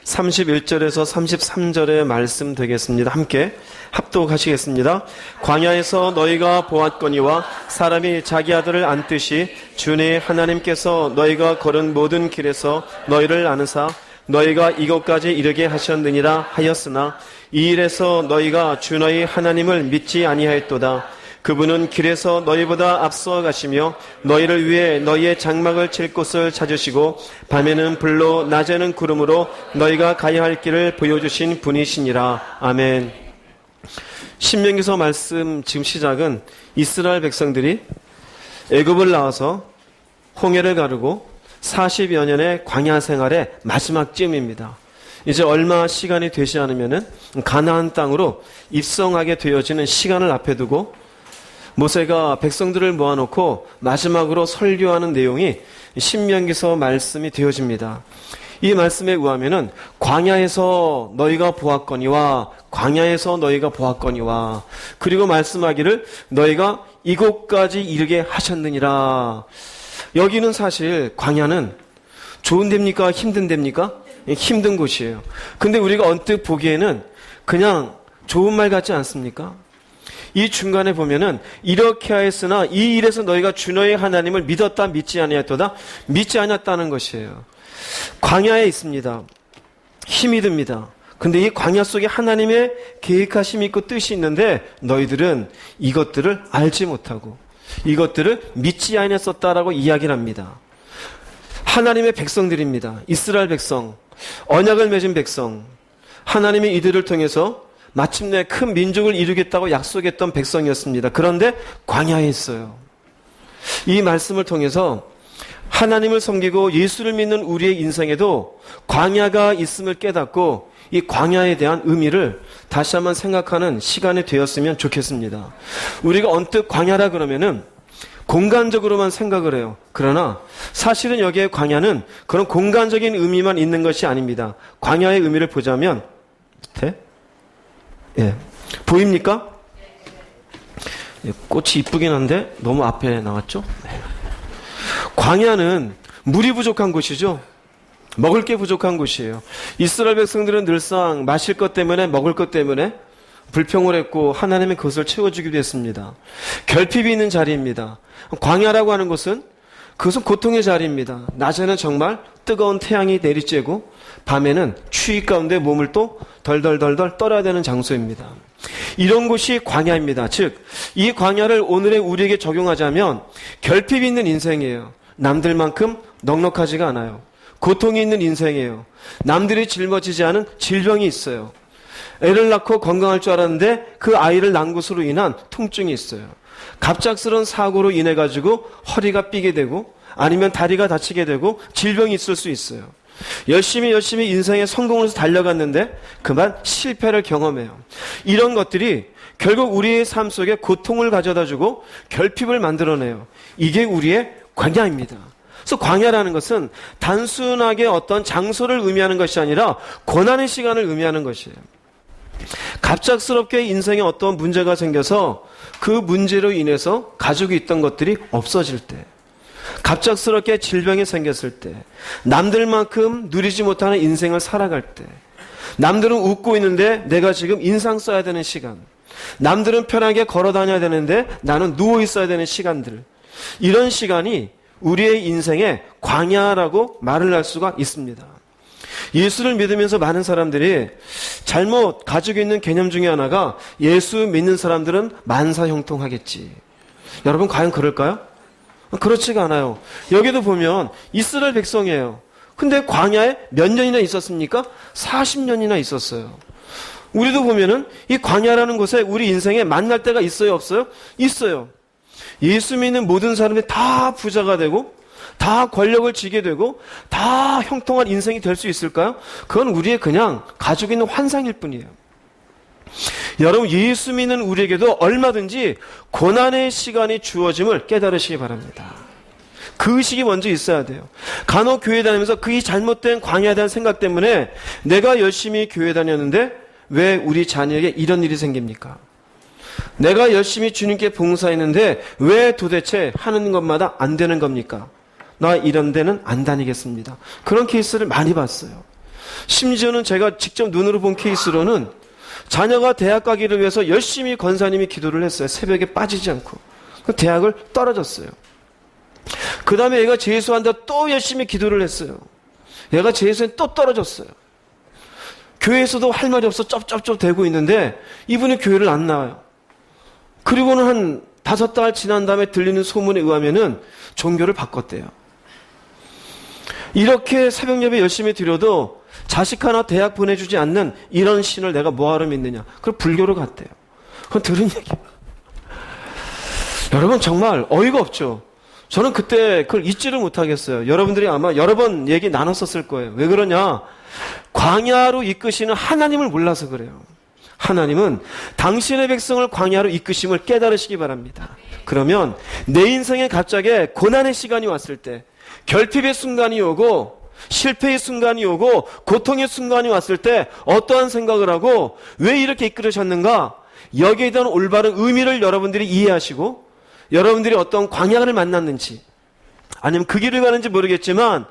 31절에서 33절의 말씀 되겠습니다. 함께 합독하시겠습니다. 광야에서 너희가 보았거니와 사람이 자기 아들을 안듯이 주의 하나님께서 너희가 걸은 모든 길에서 너희를 아느사 너희가 이곳까지 이르게 하셨느니라 하였으나 이 일에서 너희가 주 너희 하나님을 믿지 아니하였도다. 그분은 길에서 너희보다 앞서 가시며 너희를 위해 너희의 장막을 칠 곳을 찾으시고 밤에는 불로 낮에는 구름으로 너희가 가야 할 길을 보여주신 분이시니라. 아멘. 신명기서 말씀 지금 시작은 이스라엘 백성들이 애굽을 나와서 홍해를 가르고 40여 년의 광야 생활의 마지막 쯤입니다. 이제 얼마 시간이 되지 않으면은 가나안 땅으로 입성하게 되어지는 시간을 앞에 두고 모세가 백성들을 모아놓고 마지막으로 설교하는 내용이 신명기서 말씀이 되어집니다. 이 말씀에 의하면은 광야에서 너희가 보았거니와 광야에서 너희가 보았거니와 그리고 말씀하기를 너희가 이곳까지 이르게 하셨느니라. 여기는 사실 광야는 좋은 데입니까? 힘든 데입니까? 힘든 곳이에요. 근데 우리가 언뜻 보기에는 그냥 좋은 말 같지 않습니까? 이 중간에 보면은 이렇게 하였으나 이 일에서 너희가 주 너희 하나님을 믿었다 믿지 아니하였도다. 믿지 않았다는 것이에요. 광야에 있습니다. 힘이 듭니다. 근데 이 광야 속에 하나님의 계획하심이 있고 뜻이 있는데 너희들은 이것들을 알지 못하고 이것들을 믿지 아니했었다라고 이야기를 합니다. 하나님의 백성들입니다. 이스라엘 백성, 언약을 맺은 백성, 하나님이 이들을 통해서 마침내 큰 민족을 이루겠다고 약속했던 백성이었습니다. 그런데 광야에 있어요. 이 말씀을 통해서 하나님을 섬기고 예수를 믿는 우리의 인생에도 광야가 있음을 깨닫고 이 광야에 대한 의미를 다시 한번 생각하는 시간이 되었으면 좋겠습니다. 우리가 언뜻 광야라 그러면은 공간적으로만 생각을 해요. 그러나 사실은 여기에 광야는 그런 공간적인 의미만 있는 것이 아닙니다. 광야의 의미를 보자면 보입니까? 꽃이 이쁘긴 한데 너무 앞에 나왔죠? 광야는 물이 부족한 곳이죠. 먹을 게 부족한 곳이에요. 이스라엘 백성들은 늘상 마실 것 때문에 먹을 것 때문에 불평을 했고 하나님은 그것을 채워주기도 했습니다. 결핍이 있는 자리입니다. 광야라고 하는 것은 그것은 고통의 자리입니다. 낮에는 정말 뜨거운 태양이 내리쬐고 밤에는 추위 가운데 몸을 또 덜덜덜덜 떨어야 되는 장소입니다. 이런 곳이 광야입니다. 즉, 이 광야를 오늘의 우리에게 적용하자면 결핍이 있는 인생이에요. 남들만큼 넉넉하지가 않아요. 고통이 있는 인생이에요. 남들이 짊어지지 않은 질병이 있어요. 애를 낳고 건강할 줄 알았는데 그 아이를 낳은 것으로 인한 통증이 있어요. 갑작스러운 사고로 인해 가지고 허리가 삐게 되고 아니면 다리가 다치게 되고 질병이 있을 수 있어요. 열심히 인생의 성공을 위해서 달려갔는데 그만 실패를 경험해요. 이런 것들이 결국 우리의 삶 속에 고통을 가져다주고 결핍을 만들어내요. 이게 우리의 광야입니다. 그래서 광야라는 것은 단순하게 어떤 장소를 의미하는 것이 아니라 고난의 시간을 의미하는 것이에요. 갑작스럽게 인생에 어떤 문제가 생겨서 그 문제로 인해서 가지고 있던 것들이 없어질 때, 갑작스럽게 질병이 생겼을 때, 남들만큼 누리지 못하는 인생을 살아갈 때, 남들은 웃고 있는데 내가 지금 인상 써야 되는 시간, 남들은 편하게 걸어 다녀야 되는데 나는 누워 있어야 되는 시간들, 이런 시간이 우리의 인생의 광야라고 말을 할 수가 있습니다. 예수를 믿으면서 많은 사람들이 잘못 가지고 있는 개념 중에 하나가 예수 믿는 사람들은 만사형통하겠지. 여러분 과연 그럴까요? 그렇지가 않아요. 여기도 보면 이스라엘 백성이에요. 근데 광야에 몇 년이나 있었습니까? 40년이나 있었어요. 우리도 보면은 이 광야라는 곳에 우리 인생에 만날 때가 있어요, 없어요? 있어요. 예수 믿는 모든 사람이 다 부자가 되고 다 권력을 쥐게 되고 다 형통한 인생이 될 수 있을까요? 그건 우리의 그냥 가지고 있는 환상일 뿐이에요. 여러분, 예수 믿는 우리에게도 얼마든지 고난의 시간이 주어짐을 깨달으시기 바랍니다. 그 의식이 먼저 있어야 돼요. 간혹 교회 다니면서 그 이 잘못된 광야에 대한 생각 때문에 내가 열심히 교회 다녔는데 왜 우리 자녀에게 이런 일이 생깁니까? 내가 열심히 주님께 봉사했는데 왜 도대체 하는 것마다 안 되는 겁니까? 나 이런 데는 안 다니겠습니다. 그런 케이스를 많이 봤어요. 심지어는 제가 직접 눈으로 본 케이스로는 자녀가 대학 가기를 위해서 열심히 권사님이 기도를 했어요. 새벽에 빠지지 않고. 대학을 떨어졌어요. 그 다음에 얘가 재수한다 또 열심히 기도를 했어요. 얘가 재수에 또 떨어졌어요. 교회에서도 할 말이 없어 쩝쩝쩝 대고 있는데 이분이 교회를 안 나와요. 그리고는 한 5달 지난 다음에 들리는 소문에 의하면은 종교를 바꿨대요. 이렇게 새벽 예배 열심히 드려도 자식 하나 대학 보내주지 않는 이런 신을 내가 뭐하러 믿느냐. 그럼 불교로 갔대요. 그건 들은 얘기예요. 여러분 정말 어이가 없죠. 저는 그때 그걸 잊지를 못하겠어요. 여러분들이 아마 여러 번 얘기 나눴었을 거예요. 왜 그러냐? 광야로 이끄시는 하나님을 몰라서 그래요. 하나님은 당신의 백성을 광야로 이끄심을 깨달으시기 바랍니다. 그러면 내 인생에 갑자기 고난의 시간이 왔을 때, 결핍의 순간이 오고 실패의 순간이 오고 고통의 순간이 왔을 때 어떠한 생각을 하고 왜 이렇게 이끌으셨는가? 여기에 대한 올바른 의미를 여러분들이 이해하시고 여러분들이 어떤 광야를 만났는지 아니면 그 길을 가는지 모르겠지만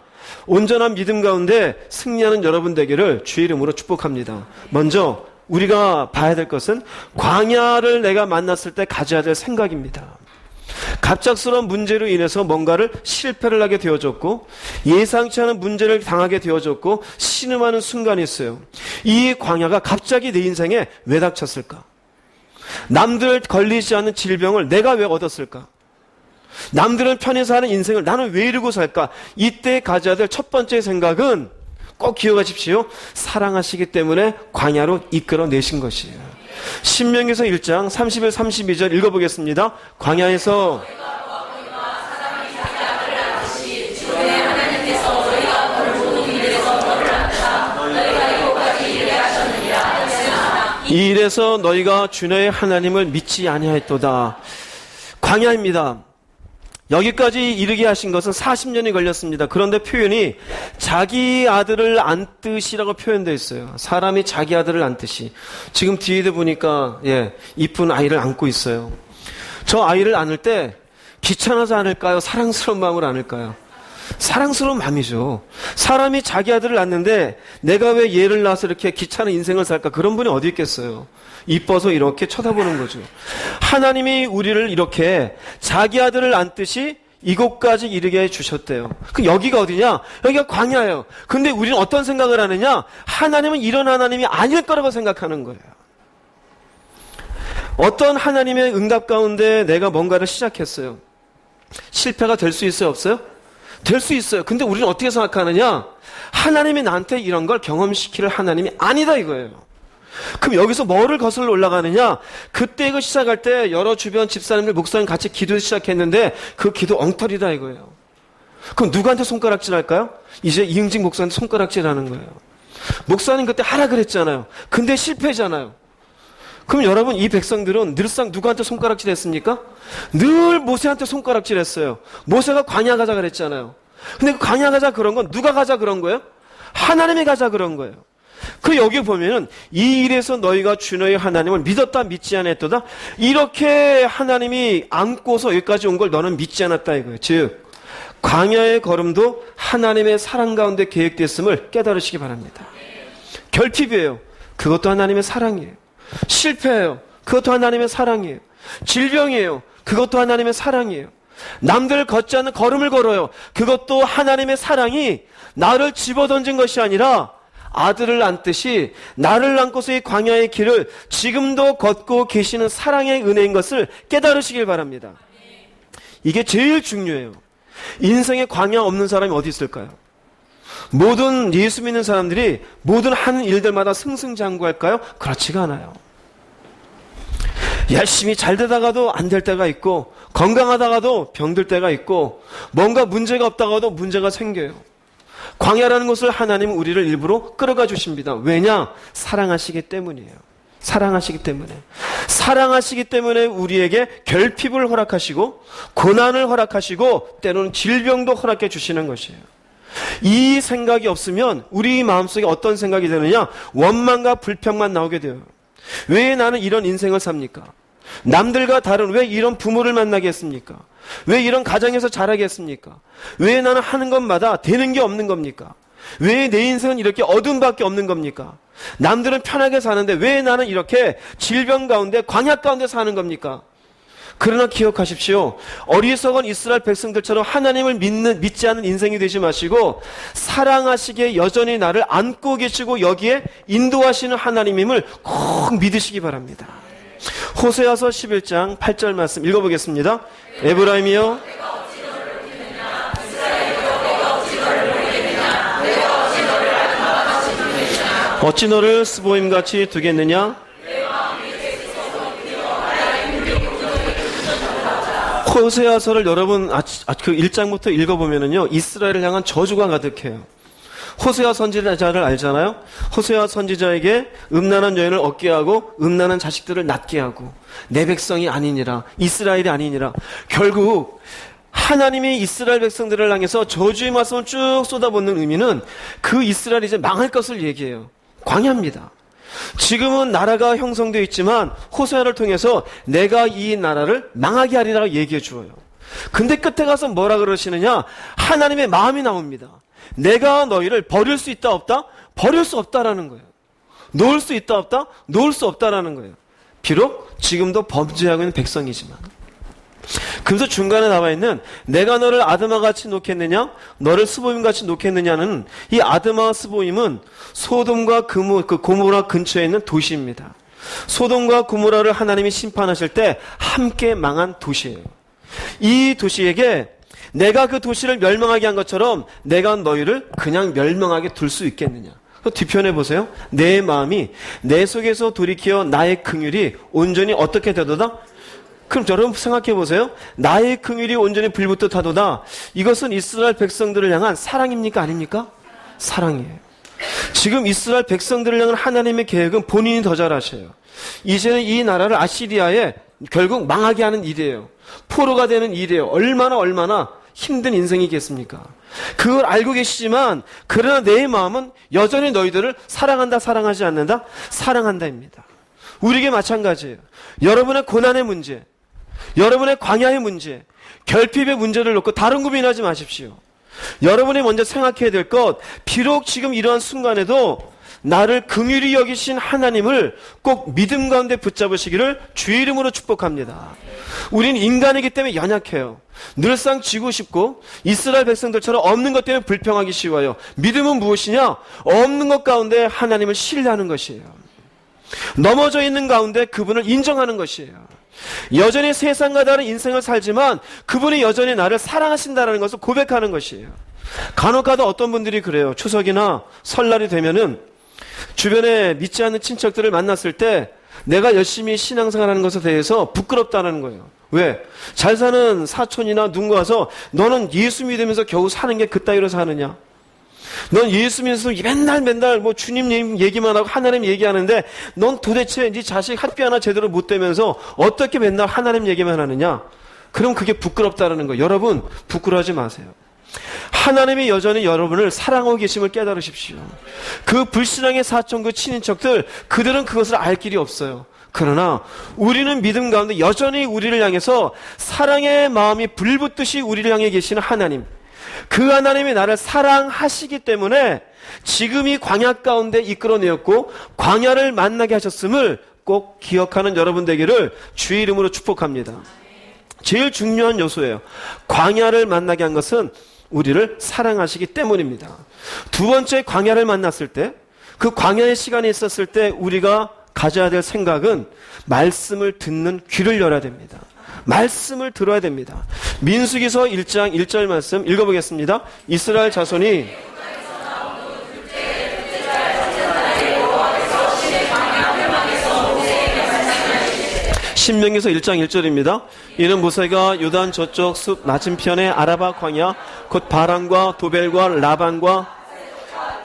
온전한 믿음 가운데 승리하는 여러분 되기를 주의 이름으로 축복합니다. 먼저 우리가 봐야 될 것은 광야를 내가 만났을 때 가져야 될 생각입니다. 갑작스러운 문제로 인해서 뭔가를 실패를 하게 되어졌고 예상치 않은 문제를 당하게 되어졌고 신음하는 순간이 있어요. 이 광야가 갑자기 내 인생에 왜 닥쳤을까? 남들 걸리지 않는 질병을 내가 왜 얻었을까? 남들은 편히 사는 인생을 나는 왜 이러고 살까? 이때 가져야 될 첫 번째 생각은 꼭 기억하십시오. 사랑하시기 때문에 광야로 이끌어내신 것이에요. 신명기서 1장 31, 32절 읽어보겠습니다. 광야에서 이 일에서 너희가 주너의 하나님을 믿지 아니하였도다. 광야입니다. 여기까지 이르게 하신 것은 40년이 걸렸습니다. 그런데 표현이 자기 아들을 안듯이라고 표현되어 있어요. 사람이 자기 아들을 안듯이. 지금 뒤에도 보니까 이쁜 아이를 안고 있어요. 저 아이를 안을 때 귀찮아서 안을까요? 사랑스러운 마음으로 안을까요? 사랑스러운 마음이죠. 사람이 자기 아들을 낳는데 내가 왜 얘를 낳아서 이렇게 귀찮은 인생을 살까? 그런 분이 어디 있겠어요. 이뻐서 이렇게 쳐다보는 거죠. 하나님이 우리를 이렇게 자기 아들을 안듯이 이곳까지 이르게 해주셨대요. 그 여기가 어디냐? 여기가 광야예요. 근데 우리는 어떤 생각을 하느냐? 하나님은 이런 하나님이 아닐 거라고 생각하는 거예요. 어떤 하나님의 응답 가운데 내가 뭔가를 시작했어요. 실패가 될 수 있어요? 없어요? 될 수 있어요. 근데 우리는 어떻게 생각하느냐? 하나님이 나한테 이런 걸 경험시킬 하나님이 아니다 이거예요. 그럼 여기서 뭐를 거슬러 올라가느냐? 그때 이거 시작할 때 여러 주변 집사님들, 목사님 같이 기도 시작했는데 그 기도 엉터리다 이거예요. 그럼 누구한테 손가락질 할까요? 이제 이응직 목사한테 손가락질 하는 거예요. 목사님 그때 하라 그랬잖아요. 근데 실패잖아요. 그럼 여러분 이 백성들은 늘상 누구한테 손가락질 했습니까? 늘 모세한테 손가락질 했어요. 모세가 광야 가자 그랬잖아요. 근데 그 광야 가자 그런 건 누가 가자 그런 거예요? 하나님이 가자 그런 거예요. 그 여기 보면은 이 일에서 너희가 주 너희 하나님을 믿었다 믿지 않았도다. 이렇게 하나님이 안고서 여기까지 온 걸 너는 믿지 않았다 이거예요. 즉 광야의 걸음도 하나님의 사랑 가운데 계획됐음을 깨달으시기 바랍니다. 결핍이에요. 그것도 하나님의 사랑이에요. 실패예요. 그것도 하나님의 사랑이에요. 질병이에요. 그것도 하나님의 사랑이에요. 남들 걷지 않는 걸음을 걸어요. 그것도 하나님의 사랑이 나를 집어던진 것이 아니라 아들을 안듯이 나를 안고서 이 광야의 길을 지금도 걷고 계시는 사랑의 은혜인 것을 깨달으시길 바랍니다. 이게 제일 중요해요. 인생에 광야 없는 사람이 어디 있을까요? 모든 예수 믿는 사람들이 모든 하는 일들마다 승승장구할까요? 그렇지가 않아요. 열심히 잘 되다가도 안 될 때가 있고 건강하다가도 병들 때가 있고 뭔가 문제가 없다가도 문제가 생겨요. 광야라는 것을 하나님은 우리를 일부러 끌어가 주십니다. 왜냐? 사랑하시기 때문이에요. 사랑하시기 때문에. 사랑하시기 때문에 우리에게 결핍을 허락하시고 고난을 허락하시고 때로는 질병도 허락해 주시는 것이에요. 이 생각이 없으면 우리 마음속에 어떤 생각이 드느냐? 원망과 불평만 나오게 돼요. 왜 나는 이런 인생을 삽니까? 남들과 다른 왜 이런 부모를 만나게 했습니까? 왜 이런 가정에서 자라게 했습니까? 왜 나는 하는 것마다 되는 게 없는 겁니까? 왜 내 인생은 이렇게 어둠밖에 없는 겁니까? 남들은 편하게 사는데 왜 나는 이렇게 질병 가운데 광야 가운데 사는 겁니까? 그러나 기억하십시오. 어리석은 이스라엘 백성들처럼 하나님을 믿지 않는 인생이 되지 마시고 사랑하시기에 여전히 나를 안고 계시고 여기에 인도하시는 하나님임을 꼭 믿으시기 바랍니다. 호세아서 11장 8절 말씀 읽어보겠습니다. 에브라임이여 어찌 너를 스보임같이 두겠느냐? 호세아서를 여러분 그 1장부터 읽어보면은요, 이스라엘을 향한 저주가 가득해요. 호세아 선지자를 알잖아요? 호세아 선지자에게 음란한 여인을 얻게 하고 음란한 자식들을 낳게 하고 내 백성이 아니니라, 이스라엘이 아니니라. 결국 하나님이 이스라엘 백성들을 향해서 저주의 말씀을 쭉 쏟아붓는 의미는 그 이스라엘이 이제 망할 것을 얘기해요. 광야입니다. 지금은 나라가 형성되어 있지만 호세아를 통해서 내가 이 나라를 망하게 하리라고 얘기해 주어요. 근데 끝에 가서 뭐라 그러시느냐? 하나님의 마음이 나옵니다. 내가 너희를 버릴 수 있다 없다? 버릴 수 없다라는 거예요. 놓을 수 있다 없다? 놓을 수 없다라는 거예요. 비록 지금도 범죄하고 있는 백성이지만. 그래서 중간에 나와 있는 내가 너를 아드마같이 놓겠느냐 너를 스보임같이 놓겠느냐는 이 아드마와 스보임은 소돔과 고모라 근처에 있는 도시입니다. 소돔과 고모라를 하나님이 심판하실 때 함께 망한 도시예요. 이 도시에게 내가 그 도시를 멸망하게 한 것처럼 내가 너희를 그냥 멸망하게 둘 수 있겠느냐. 뒤편에 보세요. 내 마음이 내 속에서 돌이켜 나의 긍휼이 온전히 어떻게 되도다? 그럼 여러분 생각해 보세요. 나의 긍휼이 온전히 불붙듯하도다. 이것은 이스라엘 백성들을 향한 사랑입니까? 아닙니까? 사랑이에요. 지금 이스라엘 백성들을 향한 하나님의 계획은 본인이 더 잘 아셔요. 이제는 이 나라를 아시리아에 결국 망하게 하는 일이에요. 포로가 되는 일이에요. 얼마나 힘든 인생이겠습니까? 그걸 알고 계시지만 그러나 내 마음은 여전히 너희들을 사랑한다, 사랑하지 않는다? 사랑한다입니다. 우리에게 마찬가지예요. 여러분의 고난의 문제, 여러분의 광야의 문제, 결핍의 문제를 놓고 다른 고민하지 마십시오. 여러분이 먼저 생각해야 될 것, 비록 지금 이러한 순간에도 나를 긍휼히 여기신 하나님을 꼭 믿음 가운데 붙잡으시기를 주의 이름으로 축복합니다. 우린 인간이기 때문에 연약해요. 늘상 지고 싶고 이스라엘 백성들처럼 없는 것 때문에 불평하기 쉬워요. 믿음은 무엇이냐? 없는 것 가운데 하나님을 신뢰하는 것이에요. 넘어져 있는 가운데 그분을 인정하는 것이에요. 여전히 세상과 다른 인생을 살지만 그분이 여전히 나를 사랑하신다는 것을 고백하는 것이에요. 간혹가다 어떤 분들이 그래요. 추석이나 설날이 되면은 주변에 믿지 않는 친척들을 만났을 때 내가 열심히 신앙생활하는 것에 대해서 부끄럽다는 거예요. 왜? 잘 사는 사촌이나 누군가 와서 너는 예수 믿으면서 겨우 사는 게 그따위로 사느냐? 넌 예수 믿으면서 맨날 뭐 주님 얘기만 하고 하나님 얘기하는데 넌 도대체 네 자식 학비 하나 제대로 못 되면서 어떻게 맨날 하나님 얘기만 하느냐? 그럼 그게 부끄럽다는 거예요. 여러분 부끄러워하지 마세요. 하나님이 여전히 여러분을 사랑하고 계심을 깨달으십시오. 그 불신앙의 사촌, 그 친인척들, 그들은 그것을 알 길이 없어요. 그러나 우리는 믿음 가운데 여전히 우리를 향해서 사랑의 마음이 불붙듯이 우리를 향해 계시는 하나님, 그 하나님이 나를 사랑하시기 때문에 지금 이 광야 가운데 이끌어내었고 광야를 만나게 하셨음을 꼭 기억하는 여러분 되기를 주의 이름으로 축복합니다. 제일 중요한 요소예요. 광야를 만나게 한 것은 우리를 사랑하시기 때문입니다. 두 번째, 광야를 만났을 때, 그 광야의 시간이 있었을 때 우리가 가져야 될 생각은 말씀을 듣는 귀를 열어야 됩니다. 말씀을 들어야 됩니다. 민수기서 1장 1절 말씀 읽어보겠습니다. 이스라엘 자손이 신명기서 1장 1절입니다. 이는 모세가 요단 저쪽 숲 맞은편의 아라바 광야 곧 바람과 도벨과 라반과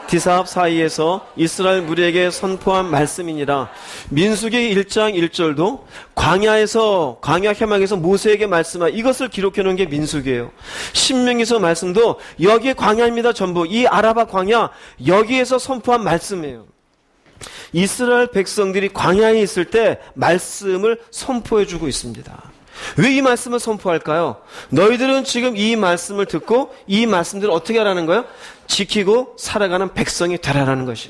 디사합 사이에서 이스라엘 무리에게 선포한 말씀이니라. 민수기 1장 1절도 광야에서 광야 해막에서 모세에게 말씀한 이것을 기록해 놓은 게 민수기예요. 신명기서 말씀도 여기에 광야입니다. 전부 이 아라바 광야 여기에서 선포한 말씀이에요. 이스라엘 백성들이 광야에 있을 때 말씀을 선포해 주고 있습니다. 왜 이 말씀을 선포할까요? 너희들은 지금 이 말씀을 듣고 이 말씀들을 어떻게 하라는 거예요? 지키고 살아가는 백성이 되라라는 것이.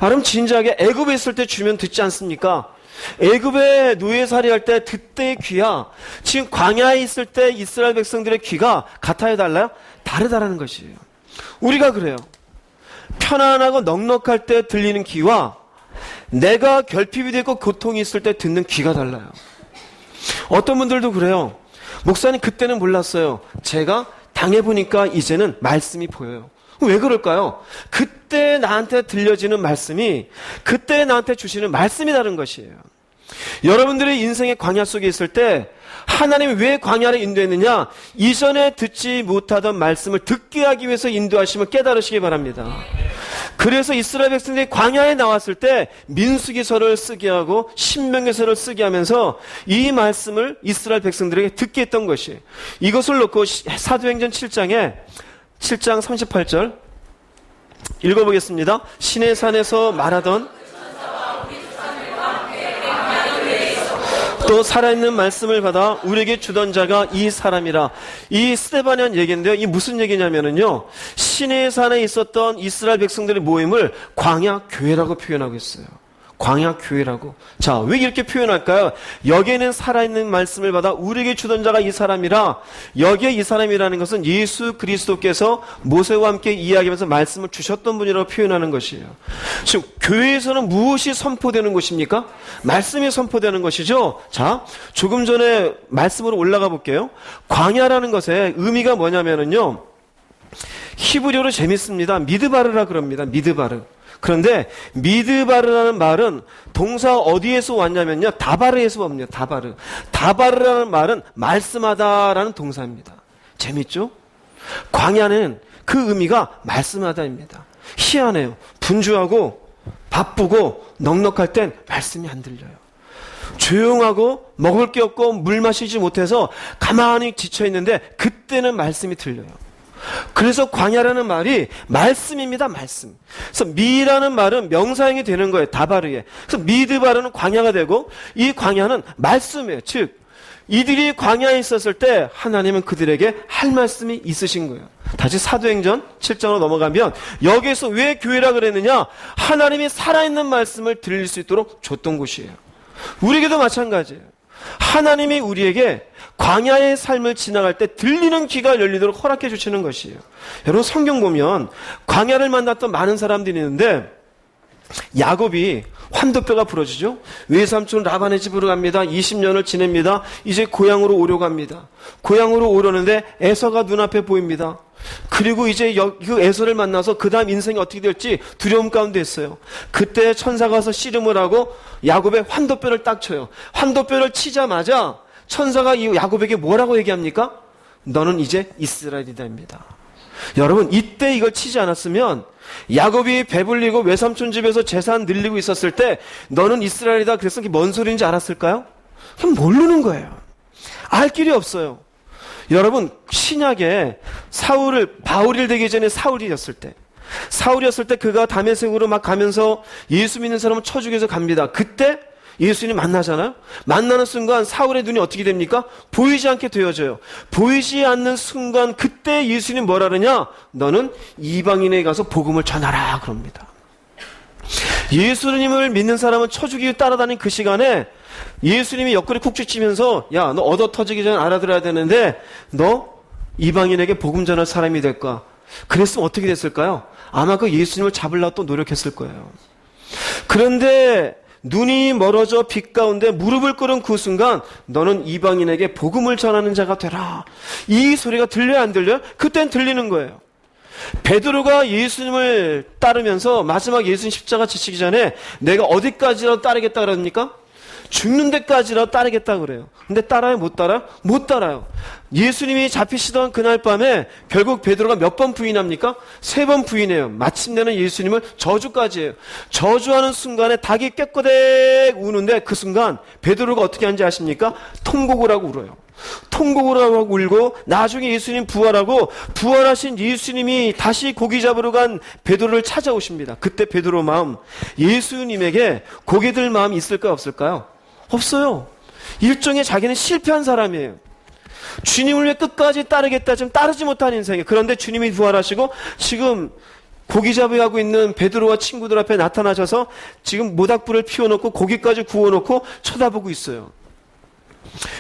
그럼 진작에 애굽에 있을 때 주면 듣지 않습니까? 애굽에 노예살이 할 때 그때의 귀와 지금 광야에 있을 때 이스라엘 백성들의 귀가 같아요, 달라요? 다르다라는 것이에요. 우리가 그래요. 편안하고 넉넉할 때 들리는 귀와 내가 결핍이 되고 고통이 있을 때 듣는 귀가 달라요. 어떤 분들도 그래요. 목사님 그때는 몰랐어요. 제가 당해보니까 이제는 말씀이 보여요. 왜 그럴까요? 그때 나한테 들려지는 말씀이 그때 나한테 주시는 말씀이 다른 것이에요. 여러분들의 인생의 광야 속에 있을 때 하나님이 왜 광야를 인도했느냐? 이전에 듣지 못하던 말씀을 듣게 하기 위해서 인도하심을 깨달으시기 바랍니다. 그래서 이스라엘 백성들이 광야에 나왔을 때 민수기서를 쓰게 하고 신명기서를 쓰게 하면서 이 말씀을 이스라엘 백성들에게 듣게 했던 것이. 이것을 놓고 사도행전 7장 38절 읽어보겠습니다. 시내산에서 말하던 또 살아있는 말씀을 받아 우리에게 주던 자가 이 사람이라. 이 스데반에 한 얘기인데요. 이 무슨 얘기냐면은요, 시내산에 있었던 이스라엘 백성들의 모임을 광야 교회라고 표현하고 있어요. 광야 교회라고. 자, 왜 이렇게 표현할까요? 여기에는 살아있는 말씀을 받아 우리에게 주던 자가 이 사람이라. 여기에 이 사람이라는 것은 예수 그리스도께서 모세와 함께 이야기하면서 말씀을 주셨던 분이라고 표현하는 것이에요. 지금 교회에서는 무엇이 선포되는 것입니까? 말씀이 선포되는 것이죠. 자, 조금 전에 말씀으로 올라가 볼게요. 광야라는 것의 의미가 뭐냐면은요, 히브리어로 재밌습니다. 미드바르라 그럽니다. 미드바르. 그런데 미드바르라는 말은 동사 어디에서 왔냐면요, 다바르에서 옵니다. 다바르. 다바르라는 말은 말씀하다라는 동사입니다. 재밌죠? 광야는 그 의미가 말씀하다입니다. 희한해요. 분주하고 바쁘고 넉넉할 땐 말씀이 안 들려요. 조용하고 먹을 게 없고 물 마시지 못해서 가만히 지쳐있는데 그때는 말씀이 들려요. 그래서 광야라는 말이 말씀입니다. 말씀. 그래서 미라는 말은 명사형이 되는 거예요. 다바르에. 그래서 미드바르는 광야가 되고 이 광야는 말씀이에요. 즉 이들이 광야에 있었을 때 하나님은 그들에게 할 말씀이 있으신 거예요. 다시 사도행전 7장으로 넘어가면 여기에서 왜 교회라 그랬느냐? 하나님이 살아있는 말씀을 들릴 수 있도록 줬던 곳이에요. 우리에게도 마찬가지예요. 하나님이 우리에게 광야의 삶을 지나갈 때 들리는 귀가 열리도록 허락해 주시는 것이에요. 여러분 성경 보면 광야를 만났던 많은 사람들이 있는데 야곱이 환도뼈가 부러지죠. 외삼촌 라반의 집으로 갑니다. 20년을 지냅니다. 이제 고향으로 오려고 합니다. 고향으로 오려는데 에서가 눈앞에 보입니다. 그리고 이제 그 에서를 만나서 그 다음 인생이 어떻게 될지 두려움 가운데 있어요. 그때 천사가 와서 씨름을 하고 야곱의 환도뼈를 딱 쳐요. 환도뼈를 치자마자 천사가 이 야곱에게 뭐라고 얘기합니까? 너는 이제 이스라엘이다입니다. 여러분 이때 이걸 치지 않았으면 야곱이 배불리고 외삼촌 집에서 재산 늘리고 있었을 때 너는 이스라엘이다 그래서 그게 뭔 소리인지 알았을까요? 그럼 모르는 거예요. 알 길이 없어요. 여러분 신약에 바울이 되기 전에 사울이었을 때 그가 다메섹으로 막 가면서 예수 믿는 사람을 쳐 죽여서 갑니다. 그때 예수님 만나잖아요. 만나는 순간 사울의 눈이 어떻게 됩니까? 보이지 않게 되어져요. 보이지 않는 순간 그때 예수님 뭐라 그러냐? 너는 이방인에 가서 복음을 전하라 그럽니다. 예수님을 믿는 사람은 쳐 죽이고 따라다닌 그 시간에 예수님이 옆구리 쿡 치면서 야, 너 얻어 터지기 전에 알아들어야 되는데 너 이방인에게 복음 전할 사람이 될까? 그랬으면 어떻게 됐을까요? 아마 그 예수님을 잡으려고 또 노력했을 거예요. 그런데 눈이 멀어져 빛 가운데 무릎을 꿇은 그 순간 너는 이방인에게 복음을 전하는 자가 되라. 이 소리가 들려요 안 들려요? 그땐 들리는 거예요. 베드로가 예수님을 따르면서 마지막 예수님 십자가 지치기 전에 내가 어디까지라도 따르겠다 그럽니까? 죽는 데까지라도 따르겠다 그래요. 근데 따라요? 못 따라요? 못 따라요. 예수님이 잡히시던 그날 밤에 결국 베드로가 몇 번 부인합니까? 3번 부인해요. 마침내는 예수님을 저주까지 해요. 저주하는 순간에 닭이 꾀꼬댁 우는데 그 순간 베드로가 어떻게 하는지 아십니까? 통곡을 하고 울어요. 통곡을 하고 울고 나중에 예수님 부활하고 부활하신 예수님이 다시 고기 잡으러 간 베드로를 찾아오십니다. 그때 베드로 마음, 예수님에게 고기 들 마음이 있을까요? 없을까요? 없어요. 일종의 자기는 실패한 사람이에요. 주님을 왜 끝까지 따르겠다 지금 따르지 못한 인생이에요. 그런데 주님이 부활하시고 지금 고기잡이 하고 있는 베드로와 친구들 앞에 나타나셔서 지금 모닥불을 피워놓고 고기까지 구워놓고 쳐다보고 있어요.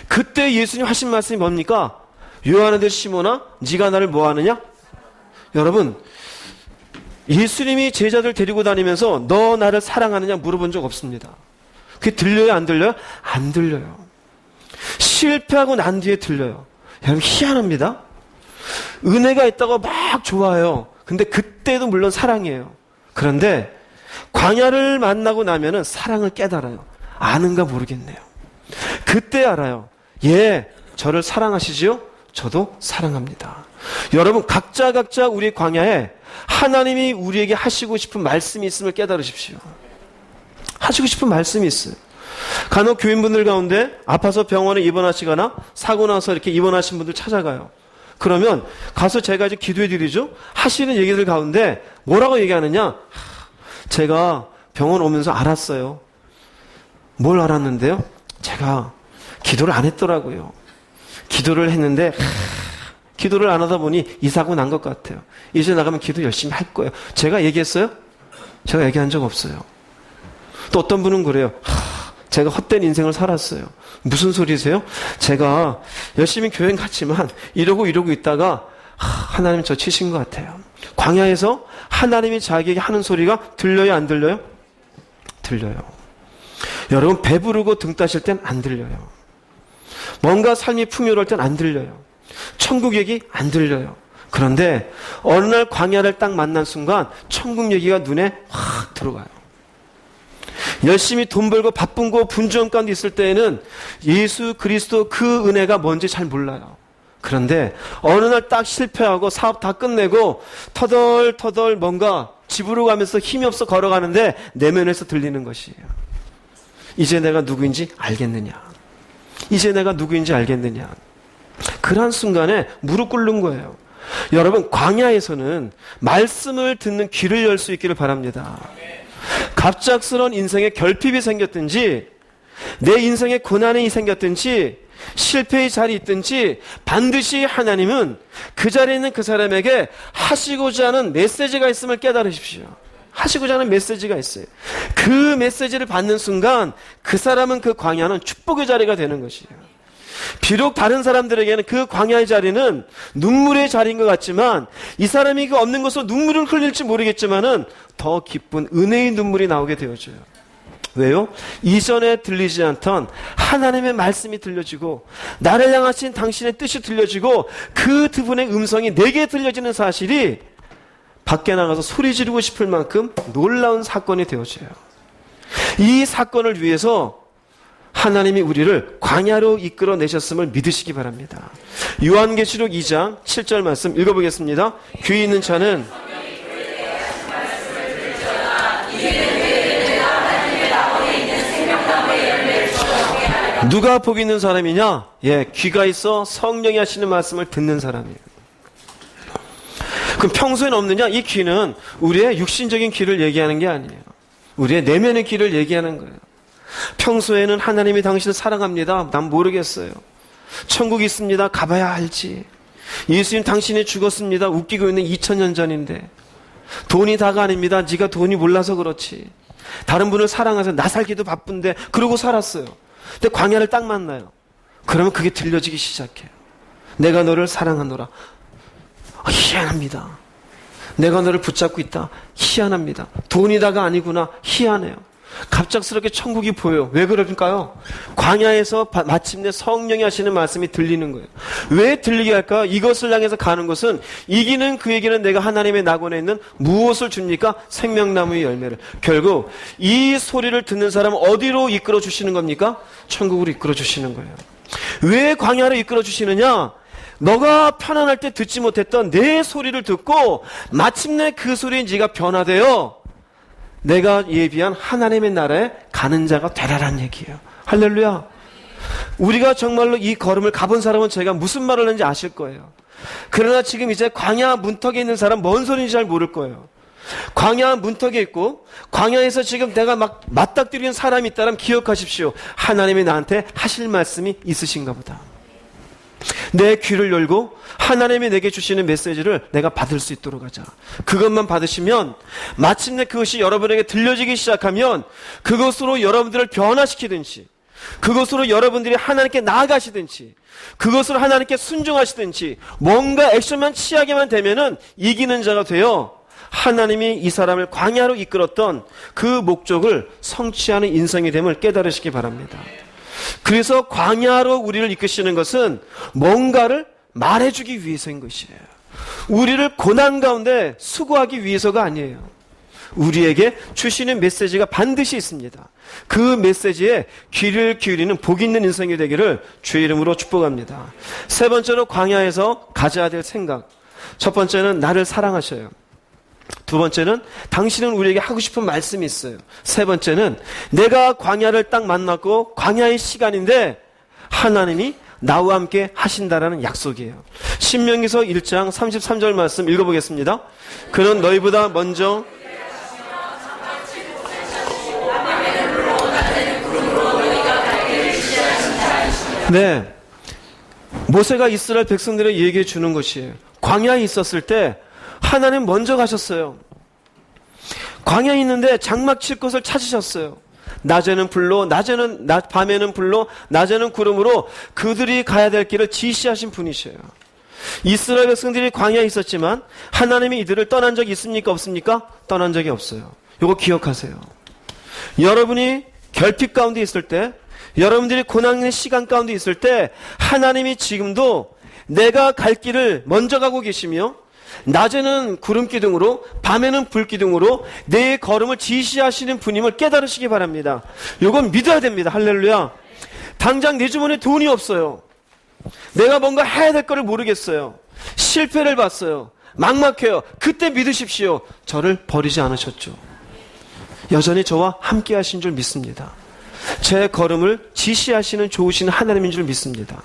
그때 예수님 하신 말씀이 뭡니까? 요한 아들 시몬아, 네가 나를 뭐하느냐? 여러분, 예수님이 제자들 데리고 다니면서 너 나를 사랑하느냐 물어본 적 없습니다. 그게 들려요, 안 들려요? 안 들려요. 실패하고 난 뒤에 들려요. 여러분, 희한합니다. 은혜가 있다고 막 좋아해요. 근데 그때도 물론 사랑이에요. 그런데 광야를 만나고 나면은 사랑을 깨달아요. 아는가 모르겠네요. 그때 알아요. 예, 저를 사랑하시지요? 저도 사랑합니다. 여러분, 각자 우리 광야에 하나님이 우리에게 하시고 싶은 말씀이 있음을 깨달으십시오. 하시고 싶은 말씀이 있어요. 간혹 교인분들 가운데 아파서 병원에 입원하시거나 사고 나서 이렇게 입원하신 분들 찾아가요. 그러면 가서 제가 이제 기도해 드리죠. 하시는 얘기들 가운데 뭐라고 얘기하느냐? 제가 병원 오면서 알았어요. 뭘 알았는데요? 제가 기도를 안 했더라고요. 기도를 했는데 기도를 안 하다 보니 이 사고 난 것 같아요. 이제 나가면 기도 열심히 할 거예요. 제가 얘기했어요? 제가 얘기한 적 없어요. 또 어떤 분은 그래요. 제가 헛된 인생을 살았어요. 무슨 소리세요? 제가 열심히 교회 갔지만 이러고 있다가 하나님 저 치신 것 같아요. 광야에서 하나님이 자기에게 하는 소리가 들려요, 안 들려요? 들려요. 여러분, 배부르고 등 따실 땐 안 들려요. 뭔가 삶이 풍요로울 땐 안 들려요. 천국 얘기 안 들려요. 그런데 어느 날 광야를 딱 만난 순간 천국 얘기가 눈에 확 들어가요. 열심히 돈 벌고 바쁜 거 분주한 가운데 있을 때에는 예수 그리스도 그 은혜가 뭔지 잘 몰라요. 그런데 어느 날 딱 실패하고 사업 다 끝내고 터덜터덜 뭔가 집으로 가면서 힘이 없어 걸어가는데 내면에서 들리는 것이에요. 이제 내가 누구인지 알겠느냐? 이제 내가 누구인지 알겠느냐? 그러한 순간에 무릎 꿇는 거예요. 여러분, 광야에서는 말씀을 듣는 귀를 열 수 있기를 바랍니다. 갑작스러운 인생에 결핍이 생겼든지 내 인생에 고난이 생겼든지 실패의 자리에 있든지 반드시 하나님은 그 자리에 있는 그 사람에게 하시고자 하는 메시지가 있음을 깨달으십시오. 하시고자 하는 메시지가 있어요. 그 메시지를 받는 순간 그 사람은 그 광야는 축복의 자리가 되는 것이에요. 비록 다른 사람들에게는 그 광야의 자리는 눈물의 자리인 것 같지만 이 사람이 그 없는 것으로 눈물을 흘릴지 모르겠지만은 더 기쁜 은혜의 눈물이 나오게 되어져요. 왜요? 이전에 들리지 않던 하나님의 말씀이 들려지고 나를 향하신 당신의 뜻이 들려지고 그 두 분의 음성이 내게 들려지는 사실이 밖에 나가서 소리 지르고 싶을 만큼 놀라운 사건이 되어져요. 이 사건을 위해서 하나님이 우리를 광야로 이끌어내셨음을 믿으시기 바랍니다. 요한계시록 2장 7절 말씀 읽어보겠습니다. 귀 있는 자는 누가 복 있는 사람이냐? 예, 귀가 있어 성령이 하시는 말씀을 듣는 사람이에요. 그럼 평소에는 없느냐? 이 귀는 우리의 육신적인 귀를 얘기하는 게 아니에요. 우리의 내면의 귀를 얘기하는 거예요. 평소에는 하나님이 당신을 사랑합니다. 난 모르겠어요. 천국이 있습니다. 가봐야 알지. 예수님 당신이 죽었습니다. 웃기고 있는 2000년 전인데. 돈이 다가 아닙니다. 네가 돈이 몰라서 그렇지. 다른 분을 사랑해서 나 살기도 바쁜데 그러고 살았어요. 근데 광야를 딱 만나요. 그러면 그게 들려지기 시작해요. 내가 너를 사랑하노라. 희한합니다. 내가 너를 붙잡고 있다. 희한합니다. 돈이다가 아니구나. 희한해요. 갑작스럽게 천국이 보여요. 왜 그럴까요? 광야에서 마침내 성령이 하시는 말씀이 들리는 거예요. 왜 들리게 할까? 이것을 향해서 가는 것은 이기는 그에게는 내가 하나님의 낙원에 있는 무엇을 줍니까? 생명나무의 열매를. 결국 이 소리를 듣는 사람은 어디로 이끌어 주시는 겁니까? 천국으로 이끌어 주시는 거예요. 왜 광야로 이끌어 주시느냐? 너가 편안할 때 듣지 못했던 내 소리를 듣고 마침내 그 소리에 네가 변화되어 내가 예비한 하나님의 나라에 가는 자가 되라란 얘기예요. 할렐루야. 우리가 정말로 이 걸음을 가본 사람은 제가 무슨 말을 하는지 아실 거예요. 그러나 지금 이제 광야 문턱에 있는 사람 뭔 소리인지 잘 모를 거예요. 광야 문턱에 있고 광야에서 지금 내가 막 맞닥뜨리는 사람이 있다면 기억하십시오. 하나님이 나한테 하실 말씀이 있으신가 보다. 내 귀를 열고 하나님이 내게 주시는 메시지를 내가 받을 수 있도록 하자. 그것만 받으시면 마침내 그것이 여러분에게 들려지기 시작하면 그것으로 여러분들을 변화시키든지, 그것으로 여러분들이 하나님께 나아가시든지, 그것으로 하나님께 순종하시든지 뭔가 액션만 취하게만 되면은 이기는 자가 되어 하나님이 이 사람을 광야로 이끌었던 그 목적을 성취하는 인생이 됨을 깨달으시기 바랍니다. 그래서 광야로 우리를 이끄시는 것은 뭔가를 말해주기 위해서인 것이에요. 우리를 고난 가운데 수고하기 위해서가 아니에요. 우리에게 주시는 메시지가 반드시 있습니다. 그 메시지에 귀를 기울이는 복 있는 인생이 되기를 주의 이름으로 축복합니다. 세 번째로 광야에서 가져야 될 생각. 첫 번째는 나를 사랑하셔요. 두 번째는 당신은 우리에게 하고 싶은 말씀이 있어요. 세 번째는 내가 광야를 딱 만났고 광야의 시간인데 하나님이 나와 함께 하신다라는 약속이에요. 신명기서 1장 33절 말씀 읽어보겠습니다. 그는 너희보다 먼저 네, 모세가 이스라엘 백성들에게 얘기해 주는 것이에요. 광야에 있었을 때 하나님 먼저 가셨어요. 광야에 있는데 장막 칠 곳을 찾으셨어요. 낮에는 불로, 밤에는 불로, 낮에는 구름으로 그들이 가야 될 길을 지시하신 분이셔요. 이스라엘 백성들이 광야에 있었지만 하나님이 이들을 떠난 적이 있습니까? 없습니까? 떠난 적이 없어요. 이거 기억하세요. 여러분이 결핍 가운데 있을 때, 여러분들이 고난의 시간 가운데 있을 때 하나님이 지금도 내가 갈 길을 먼저 가고 계시며 낮에는 구름 기둥으로 밤에는 불 기둥으로 내 걸음을 지시하시는 분임을 깨달으시기 바랍니다. 이건 믿어야 됩니다. 할렐루야. 당장 내 주머니에 돈이 없어요. 내가 뭔가 해야 될 거를 모르겠어요. 실패를 봤어요. 막막해요. 그때 믿으십시오. 저를 버리지 않으셨죠. 여전히 저와 함께 하신 줄 믿습니다. 제 걸음을 지시하시는 좋으신 하나님인 줄 믿습니다.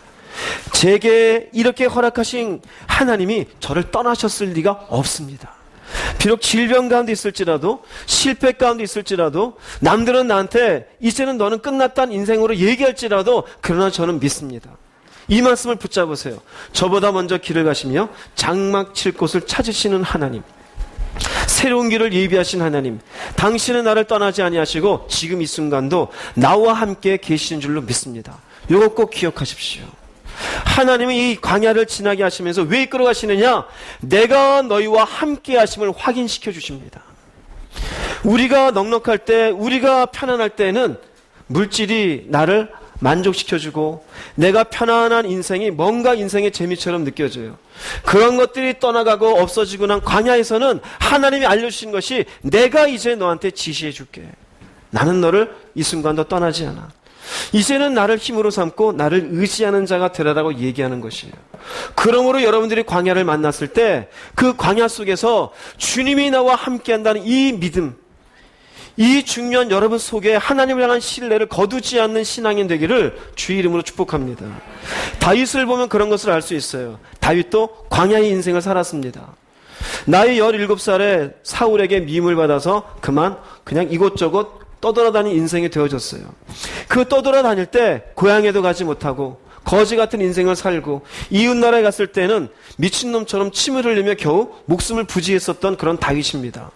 제게 이렇게 허락하신 하나님이 저를 떠나셨을 리가 없습니다. 비록 질병 가운데 있을지라도, 실패 가운데 있을지라도, 남들은 나한테 이제는 너는 끝났다는 인생으로 얘기할지라도, 그러나 저는 믿습니다. 이 말씀을 붙잡으세요. 저보다 먼저 길을 가시며 장막 칠 곳을 찾으시는 하나님, 새로운 길을 예비하신 하나님, 당신은 나를 떠나지 아니하시고 지금 이 순간도 나와 함께 계시는 줄로 믿습니다. 이거 꼭 기억하십시오. 하나님은 이 광야를 지나게 하시면서 왜 이끌어 가시느냐? 내가 너희와 함께 하심을 확인시켜 주십니다. 우리가 넉넉할 때, 우리가 편안할 때는 물질이 나를 만족시켜주고 내가 편안한 인생이 뭔가 인생의 재미처럼 느껴져요. 그런 것들이 떠나가고 없어지고 난 광야에서는 하나님이 알려주신 것이 내가 이제 너한테 지시해 줄게. 나는 너를 이 순간도 떠나지 않아. 이제는 나를 힘으로 삼고 나를 의지하는 자가 되라라고 얘기하는 것이에요. 그러므로 여러분들이 광야를 만났을 때 그 광야 속에서 주님이 나와 함께한다는 이 믿음, 이 중요한 여러분 속에 하나님을 향한 신뢰를 거두지 않는 신앙인 되기를 주의 이름으로 축복합니다. 다윗을 보면 그런 것을 알 수 있어요. 다윗도 광야의 인생을 살았습니다. 나이 17살에 사울에게 미움을 받아서 그냥 이곳저곳 떠돌아다니는 인생이 되어졌어요. 그 떠돌아다닐 때 고향에도 가지 못하고 거지 같은 인생을 살고 이웃나라에 갔을 때는 미친놈처럼 침을 흘리며 겨우 목숨을 부지했었던 그런 다윗입니다.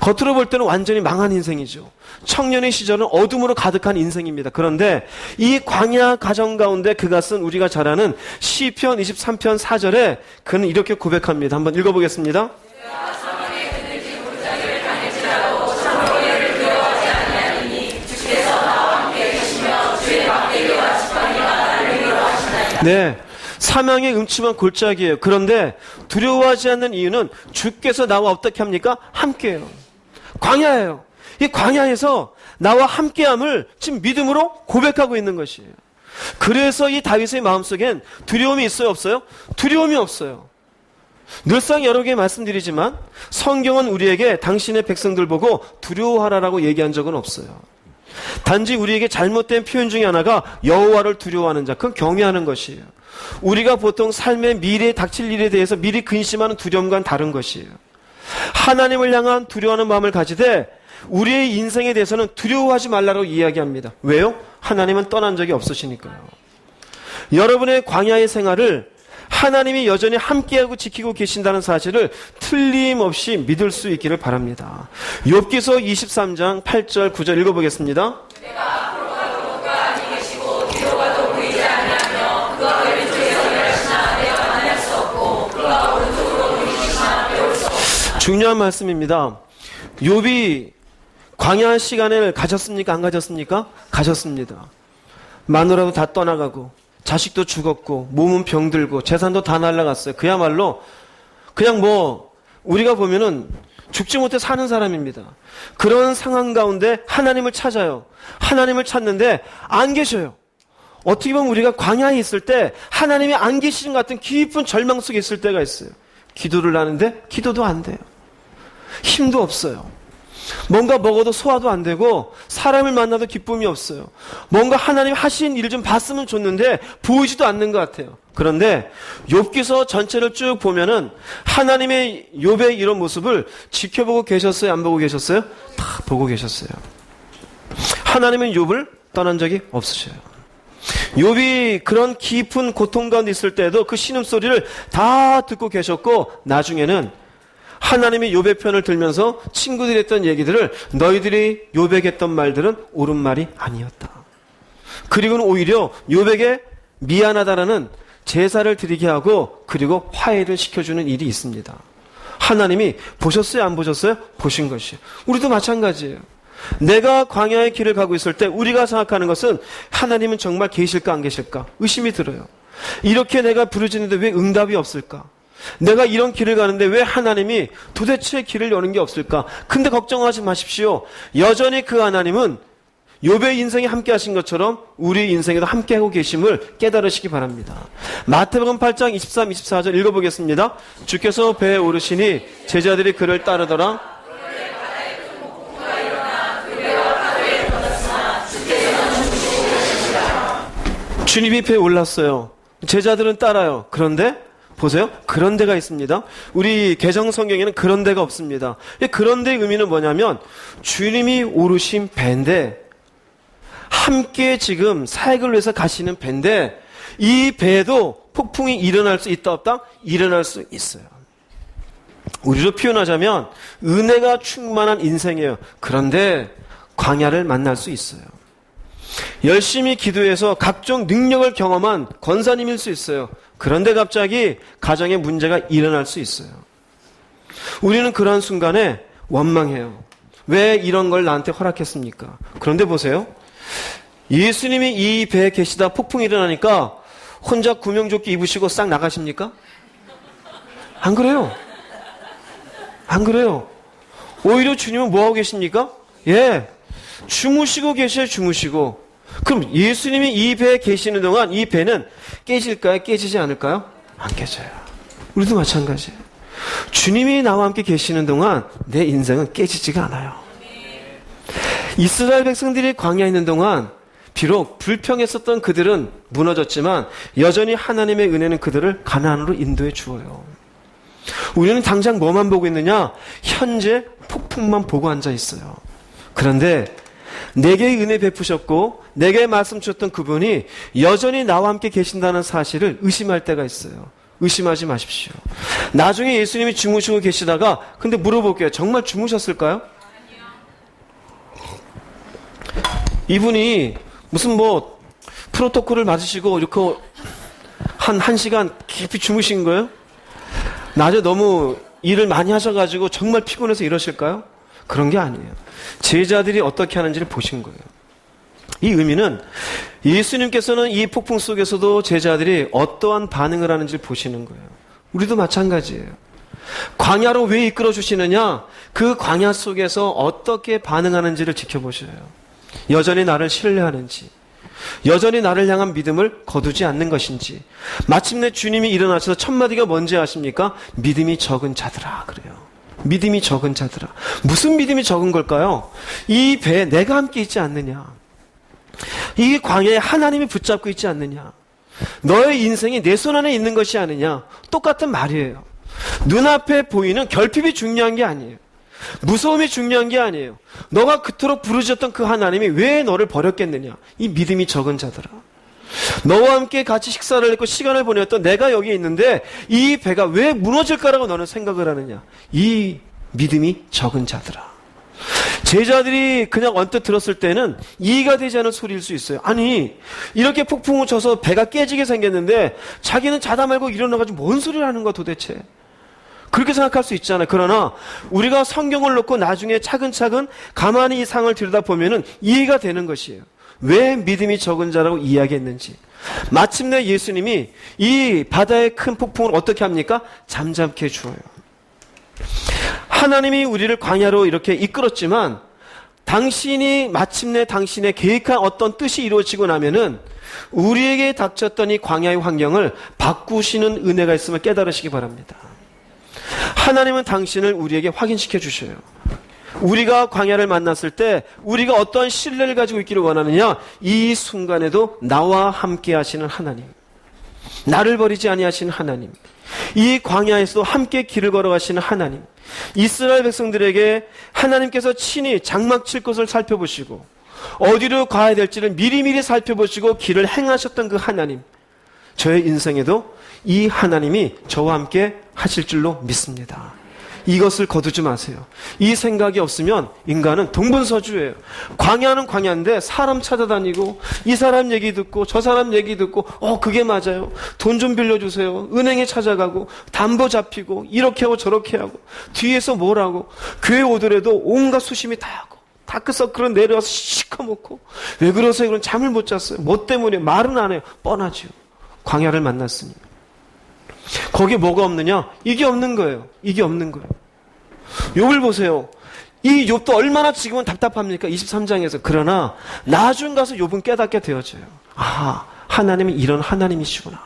겉으로 볼 때는 완전히 망한 인생이죠. 청년의 시절은 어둠으로 가득한 인생입니다. 그런데 이 광야 가정 가운데 그가 쓴 우리가 잘 아는 시편 23편 4절에 그는 이렇게 고백합니다. 한번 읽어보겠습니다. 네, 사망의 음침한 골짜기예요. 그런데 두려워하지 않는 이유는 주께서 나와 어떻게 합니까? 함께해요. 광야예요. 이 광야에서 나와 함께함을 지금 믿음으로 고백하고 있는 것이에요. 그래서 이 다윗의 마음속엔 두려움이 있어요, 없어요? 두려움이 없어요. 늘상 여러 개 말씀드리지만 성경은 우리에게 당신의 백성들 보고 두려워하라라고 얘기한 적은 없어요. 단지 우리에게 잘못된 표현 중에 하나가 여호와를 두려워하는 자, 그건 경외하는 것이에요. 우리가 보통 삶의 미래에 닥칠 일에 대해서 미리 근심하는 두려움과는 다른 것이에요. 하나님을 향한 두려워하는 마음을 가지되 우리의 인생에 대해서는 두려워하지 말라고 이야기합니다. 왜요? 하나님은 떠난 적이 없으시니까요. 여러분의 광야의 생활을 하나님이 여전히 함께하고 지키고 계신다는 사실을 틀림없이 믿을 수 있기를 바랍니다. 욥기서 23장 8절 9절 읽어보겠습니다. 내가 앞으로 가도 그가 아니 계시고 뒤로 가도 보이지 아니하며 그가 왼쪽에서 일하시나 내가 만날 수 없고 그가 오른쪽으로 돌이키시나 배울 수 없으나. 중요한 말씀입니다. 욥이 광야 시간을 가졌습니까? 안 가졌습니까? 가졌습니다. 마누라도 다 떠나가고 자식도 죽었고 몸은 병들고 재산도 다 날라갔어요. 그야말로 그냥 우리가 보면은 죽지 못해 사는 사람입니다. 그런 상황 가운데 하나님을 찾아요. 하나님을 찾는데 안 계셔요. 어떻게 보면 우리가 광야에 있을 때 하나님이 안 계시는 것 같은 깊은 절망 속에 있을 때가 있어요. 기도를 하는데 기도도 안 돼요. 힘도 없어요. 뭔가 먹어도 소화도 안 되고 사람을 만나도 기쁨이 없어요. 뭔가 하나님 하신 일 좀 봤으면 좋는데 보이지도 않는 것 같아요. 그런데 욥기서 전체를 쭉 보면은 하나님의 욥의 이런 모습을 지켜보고 계셨어요? 안 보고 계셨어요? 다 보고 계셨어요. 하나님은 욥을 떠난 적이 없으셔요. 욥이 그런 깊은 고통 가운데 있을 때도 그 신음소리를 다 듣고 계셨고 나중에는 하나님이 욥의 편을 들면서 친구들이 했던 얘기들을 너희들이 욥에게 했던 말들은 옳은 말이 아니었다. 그리고는 오히려 욥에게 미안하다라는 제사를 드리게 하고 그리고 화해를 시켜주는 일이 있습니다. 하나님이 보셨어요? 안 보셨어요? 보신 것이에요. 우리도 마찬가지예요. 내가 광야의 길을 가고 있을 때 우리가 생각하는 것은 하나님은 정말 계실까 안 계실까 의심이 들어요. 이렇게 내가 부르짖는데 왜 응답이 없을까? 내가 이런 길을 가는데 왜 하나님이 도대체 길을 여는 게 없을까? 근데 걱정하지 마십시오. 여전히 그 하나님은 욥의 인생에 함께 하신 것처럼 우리 인생에도 함께 하고 계심을 깨달으시기 바랍니다. 마태복음 8장 23, 24절 읽어보겠습니다. 주께서 배에 오르시니 제자들이 그를 따르더라. 주님이 배에 올랐어요. 제자들은 따라요. 그런데 보세요. 그런 데가 있습니다. 우리 개정 성경에는 그런 데가 없습니다. 그런 데의 의미는 뭐냐면 주님이 오르신 배인데 함께 지금 사역을 위해서 가시는 배인데 이 배에도 폭풍이 일어날 수 있다 없다? 일어날 수 있어요. 우리로 표현하자면 은혜가 충만한 인생이에요. 그런데 광야를 만날 수 있어요. 열심히 기도해서 각종 능력을 경험한 권사님일 수 있어요. 그런데 갑자기 가정에 문제가 일어날 수 있어요. 우리는 그러한 순간에 원망해요. 왜 이런 걸 나한테 허락했습니까? 그런데 보세요. 예수님이 이 배에 계시다 폭풍이 일어나니까 혼자 구명조끼 입으시고 싹 나가십니까? 안 그래요. 안 그래요. 오히려 주님은 뭐하고 계십니까? 주무시고 계셔요. 주무시고. 그럼 예수님이 이 배에 계시는 동안 이 배는 깨질까요? 깨지지 않을까요? 안 깨져요. 우리도 마찬가지예요. 주님이 나와 함께 계시는 동안 내 인생은 깨지지가 않아요. 이스라엘 백성들이 광야에 있는 동안 비록 불평했었던 그들은 무너졌지만 여전히 하나님의 은혜는 그들을 가나안으로 인도해 주어요. 우리는 당장 뭐만 보고 있느냐? 현재 폭풍만 보고 앉아 있어요. 그런데 내게 은혜 베푸셨고 내게 말씀 주셨던 그분이 여전히 나와 함께 계신다는 사실을 의심할 때가 있어요. 의심하지 마십시오. 나중에 예수님이 주무시고 계시다가 근데 물어볼게요. 정말 주무셨을까요? 이분이 무슨 프로토콜을 맞으시고 이렇게 한 시간 깊이 주무신 거예요? 낮에 너무 일을 많이 하셔가지고 정말 피곤해서 이러실까요? 그런 게 아니에요. 제자들이 어떻게 하는지를 보신 거예요. 이 의미는 예수님께서는 이 폭풍 속에서도 제자들이 어떠한 반응을 하는지를 보시는 거예요. 우리도 마찬가지예요. 광야로 왜 이끌어 주시느냐? 그 광야 속에서 어떻게 반응하는지를 지켜보셔요. 여전히 나를 신뢰하는지, 여전히 나를 향한 믿음을 거두지 않는 것인지. 마침내 주님이 일어나셔서 첫 마디가 뭔지 아십니까? 믿음이 적은 자들아 그래요. 믿음이 적은 자들아. 무슨 믿음이 적은 걸까요? 이 배에 내가 함께 있지 않느냐? 이 광야에 하나님이 붙잡고 있지 않느냐? 너의 인생이 내 손 안에 있는 것이 아니냐? 똑같은 말이에요. 눈앞에 보이는 결핍이 중요한 게 아니에요. 무서움이 중요한 게 아니에요. 너가 그토록 부르짖었던 그 하나님이 왜 너를 버렸겠느냐. 이 믿음이 적은 자들아. 너와 함께 같이 식사를 했고 시간을 보냈던 내가 여기 있는데 이 배가 왜 무너질까라고 너는 생각을 하느냐. 이 믿음이 적은 자들아. 제자들이 그냥 언뜻 들었을 때는 이해가 되지 않은 소리일 수 있어요. 아니, 이렇게 폭풍을 쳐서 배가 깨지게 생겼는데 자기는 자다 말고 일어나가지고 뭔 소리를 하는 거야 도대체. 그렇게 생각할 수 있잖아요. 그러나 우리가 성경을 놓고 나중에 차근차근 가만히 이 상을 들여다보면은 이해가 되는 것이에요. 왜 믿음이 적은 자라고 이야기했는지. 마침내 예수님이 이 바다의 큰 폭풍을 어떻게 합니까? 잠잠케 주어요. 하나님이 우리를 광야로 이렇게 이끌었지만 당신이 마침내 당신의 계획한 어떤 뜻이 이루어지고 나면은 우리에게 닥쳤던 이 광야의 환경을 바꾸시는 은혜가 있음을 깨달으시기 바랍니다. 하나님은 당신을 우리에게 확인시켜 주셔요. 우리가 광야를 만났을 때 우리가 어떠한 신뢰를 가지고 있기를 원하느냐? 이 순간에도 나와 함께 하시는 하나님, 나를 버리지 아니하시는 하나님, 이 광야에서도 함께 길을 걸어가시는 하나님, 이스라엘 백성들에게 하나님께서 친히 장막 칠 곳을 살펴보시고 어디로 가야 될지를 미리미리 살펴보시고 길을 행하셨던 그 하나님, 저의 인생에도 이 하나님이 저와 함께 하실 줄로 믿습니다. 이것을 거두지 마세요. 이 생각이 없으면 인간은 동분서주예요. 광야는 광야인데 사람 찾아다니고 이 사람 얘기 듣고 저 사람 얘기 듣고 그게 맞아요. 돈 좀 빌려주세요. 은행에 찾아가고 담보 잡히고 이렇게 하고 저렇게 하고 뒤에서 뭘 하고 교회 오더라도 온갖 수심이 다 하고 다크서클은 내려와서 시커멓고 왜 그러세요? 그럼 잠을 못 잤어요. 뭐 때문에? 말은 안 해요. 뻔하죠. 광야를 만났으니. 거기에 뭐가 없느냐? 이게 없는 거예요. 이게 없는 거예요. 욥을 보세요. 이 욥도 얼마나 지금은 답답합니까? 23장에서. 그러나 나중 가서 욥은 깨닫게 되어져요. 아, 하나님은 이런 하나님이시구나.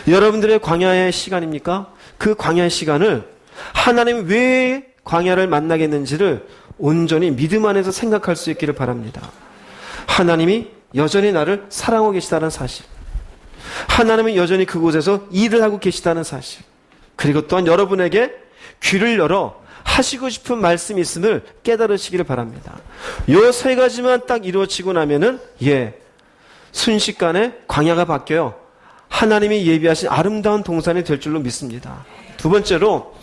여러분들의 광야의 시간입니까? 그 광야의 시간을 하나님이 왜 광야를 만나겠는지를 온전히 믿음 안에서 생각할 수 있기를 바랍니다. 하나님이 여전히 나를 사랑하고 계시다는 사실, 하나님은 여전히 그곳에서 일을 하고 계시다는 사실, 그리고 또한 여러분에게 귀를 열어 하시고 싶은 말씀이 있음을 깨달으시기를 바랍니다. 요 세 가지만 딱 이루어지고 나면은 순식간에 광야가 바뀌어요. 하나님이 예비하신 아름다운 동산이 될 줄로 믿습니다. 두 번째로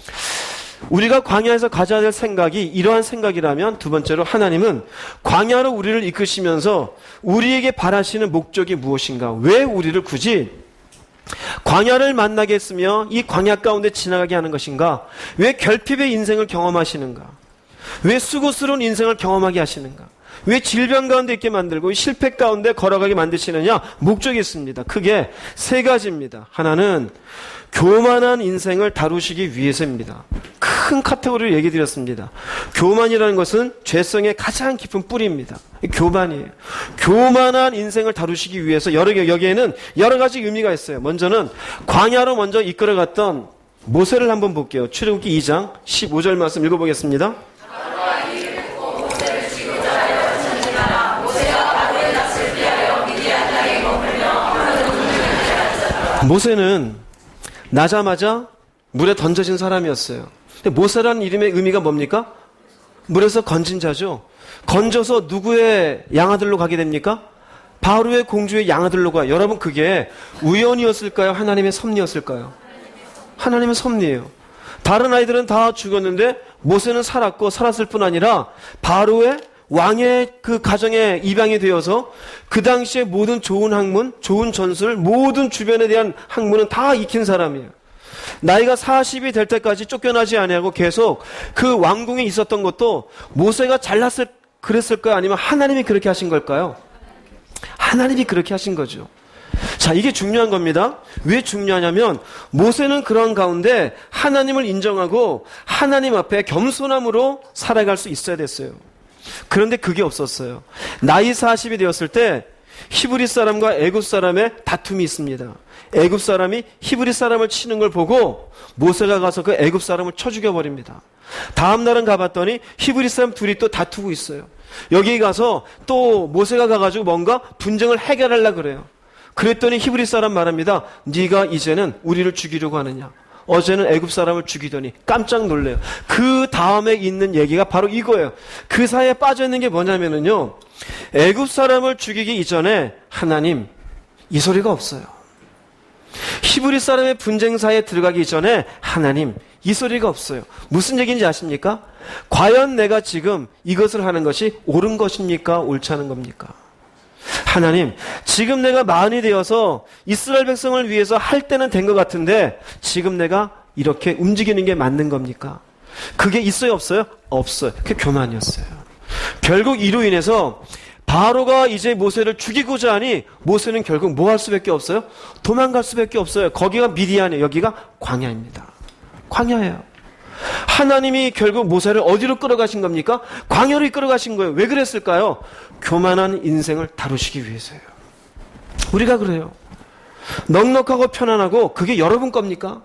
우리가 광야에서 가져야 될 생각이 이러한 생각이라면, 두 번째로 하나님은 광야로 우리를 이끄시면서 우리에게 바라시는 목적이 무엇인가? 왜 우리를 굳이 광야를 만나게 했으며 이 광야 가운데 지나가게 하는 것인가? 왜 결핍의 인생을 경험하시는가? 왜 수고스러운 인생을 경험하게 하시는가? 왜 질병 가운데 있게 만들고 실패 가운데 걸어가게 만드시느냐? 목적이 있습니다. 크게 세 가지입니다. 하나는 교만한 인생을 다루시기 위해서입니다. 큰 카테고리를 얘기 드렸습니다. 교만이라는 것은 죄성의 가장 깊은 뿌리입니다. 교만이에요. 교만한 인생을 다루시기 위해서 여기에는 여러 가지 의미가 있어요. 먼저는 광야로 먼저 이끌어갔던 모세를 한번 볼게요. 출애굽기 2장 15절 말씀 읽어보겠습니다. 모세는 나자마자 물에 던져진 사람이었어요. 근데 모세라는 이름의 의미가 뭡니까? 물에서 건진 자죠. 건져서 누구의 양아들로 가게 됩니까? 바로의 공주의 양아들로 가요. 여러분, 그게 우연이었을까요? 하나님의 섭리였을까요? 하나님의 섭리예요. 다른 아이들은 다 죽었는데 모세는 살았고, 살았을 뿐 아니라 바로의 왕의 그 가정에 입양이 되어서 그 당시에 모든 좋은 학문, 좋은 전술, 모든 주변에 대한 학문은 다 익힌 사람이에요. 나이가 40이 될 때까지 쫓겨나지 아니하고 계속 그 왕궁에 있었던 것도 모세가 잘났을 그랬을까요? 아니면 하나님이 그렇게 하신 걸까요? 하나님이 그렇게 하신 거죠. 자, 이게 중요한 겁니다. 왜 중요하냐면 모세는 그런 가운데 하나님을 인정하고 하나님 앞에 겸손함으로 살아갈 수 있어야 됐어요. 그런데 그게 없었어요. 나이 40이 되었을 때 히브리 사람과 애굽 사람의 다툼이 있습니다. 애굽 사람이 히브리 사람을 치는 걸 보고 모세가 가서 그 애굽 사람을 쳐 죽여버립니다. 다음 날은 가봤더니 히브리 사람 둘이 또 다투고 있어요. 여기 가서 또 모세가 가가지고 뭔가 분쟁을 해결하려고 그래요. 그랬더니 히브리 사람 말합니다. 네가 이제는 우리를 죽이려고 하느냐? 어제는 애굽 사람을 죽이더니 깜짝 놀래요. 그 다음에 있는 얘기가 바로 이거예요. 그 사이에 빠져 있는 게 뭐냐면은요, 애굽 사람을 죽이기 이전에 하나님 이 소리가 없어요. 히브리 사람의 분쟁사에 들어가기 전에 하나님 이 소리가 없어요. 무슨 얘기인지 아십니까? 과연 내가 지금 이것을 하는 것이 옳은 것입니까? 옳지 않은 겁니까? 하나님, 지금 내가 마흔이 되어서 이스라엘 백성을 위해서 할 때는 된 것 같은데 지금 내가 이렇게 움직이는 게 맞는 겁니까? 그게 있어요, 없어요? 없어요. 그게 교만이었어요. 결국 이로 인해서 바로가 이제 모세를 죽이고자 하니 모세는 결국 뭐 할 수밖에 없어요? 도망갈 수밖에 없어요. 거기가 미디안이에요. 여기가 광야입니다. 광야예요. 하나님이 결국 모세를 어디로 끌어가신 겁니까? 광야로 끌어가신 거예요. 왜 그랬을까요? 교만한 인생을 다루시기 위해서요. 우리가 그래요. 넉넉하고 편안하고 그게 여러분 겁니까?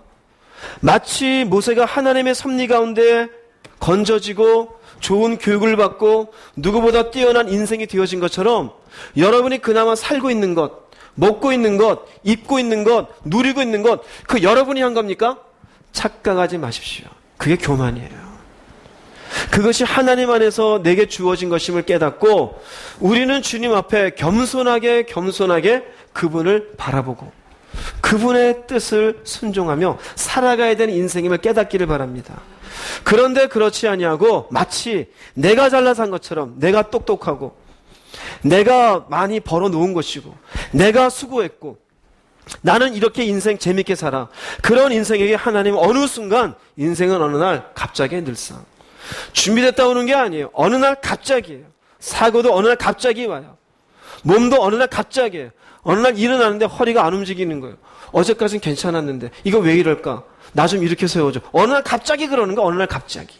마치 모세가 하나님의 섭리 가운데 건져지고 좋은 교육을 받고 누구보다 뛰어난 인생이 되어진 것처럼 여러분이 그나마 살고 있는 것, 먹고 있는 것, 입고 있는 것, 누리고 있는 것, 그 여러분이 한 겁니까? 착각하지 마십시오. 그게 교만이에요. 그것이 하나님 안에서 내게 주어진 것임을 깨닫고 우리는 주님 앞에 겸손하게 그분을 바라보고 그분의 뜻을 순종하며 살아가야 되는 인생임을 깨닫기를 바랍니다. 그런데 그렇지 아니하고 마치 내가 잘나서 한 것처럼 내가 똑똑하고 내가 많이 벌어놓은 것이고 내가 수고했고 나는 이렇게 인생 재밌게 살아. 그런 인생에게 하나님은 어느 순간 인생은 어느 날 갑자기 늘상 준비됐다 오는 게 아니에요. 어느 날 갑자기예요. 사고도 어느 날 갑자기 와요. 몸도 어느 날 갑자기예요. 어느 날 일어나는데 허리가 안 움직이는 거예요. 어제까지는 괜찮았는데 이거 왜 이럴까? 나 좀 이렇게 세워줘. 어느 날 갑자기 그러는 거. 어느 날 갑자기.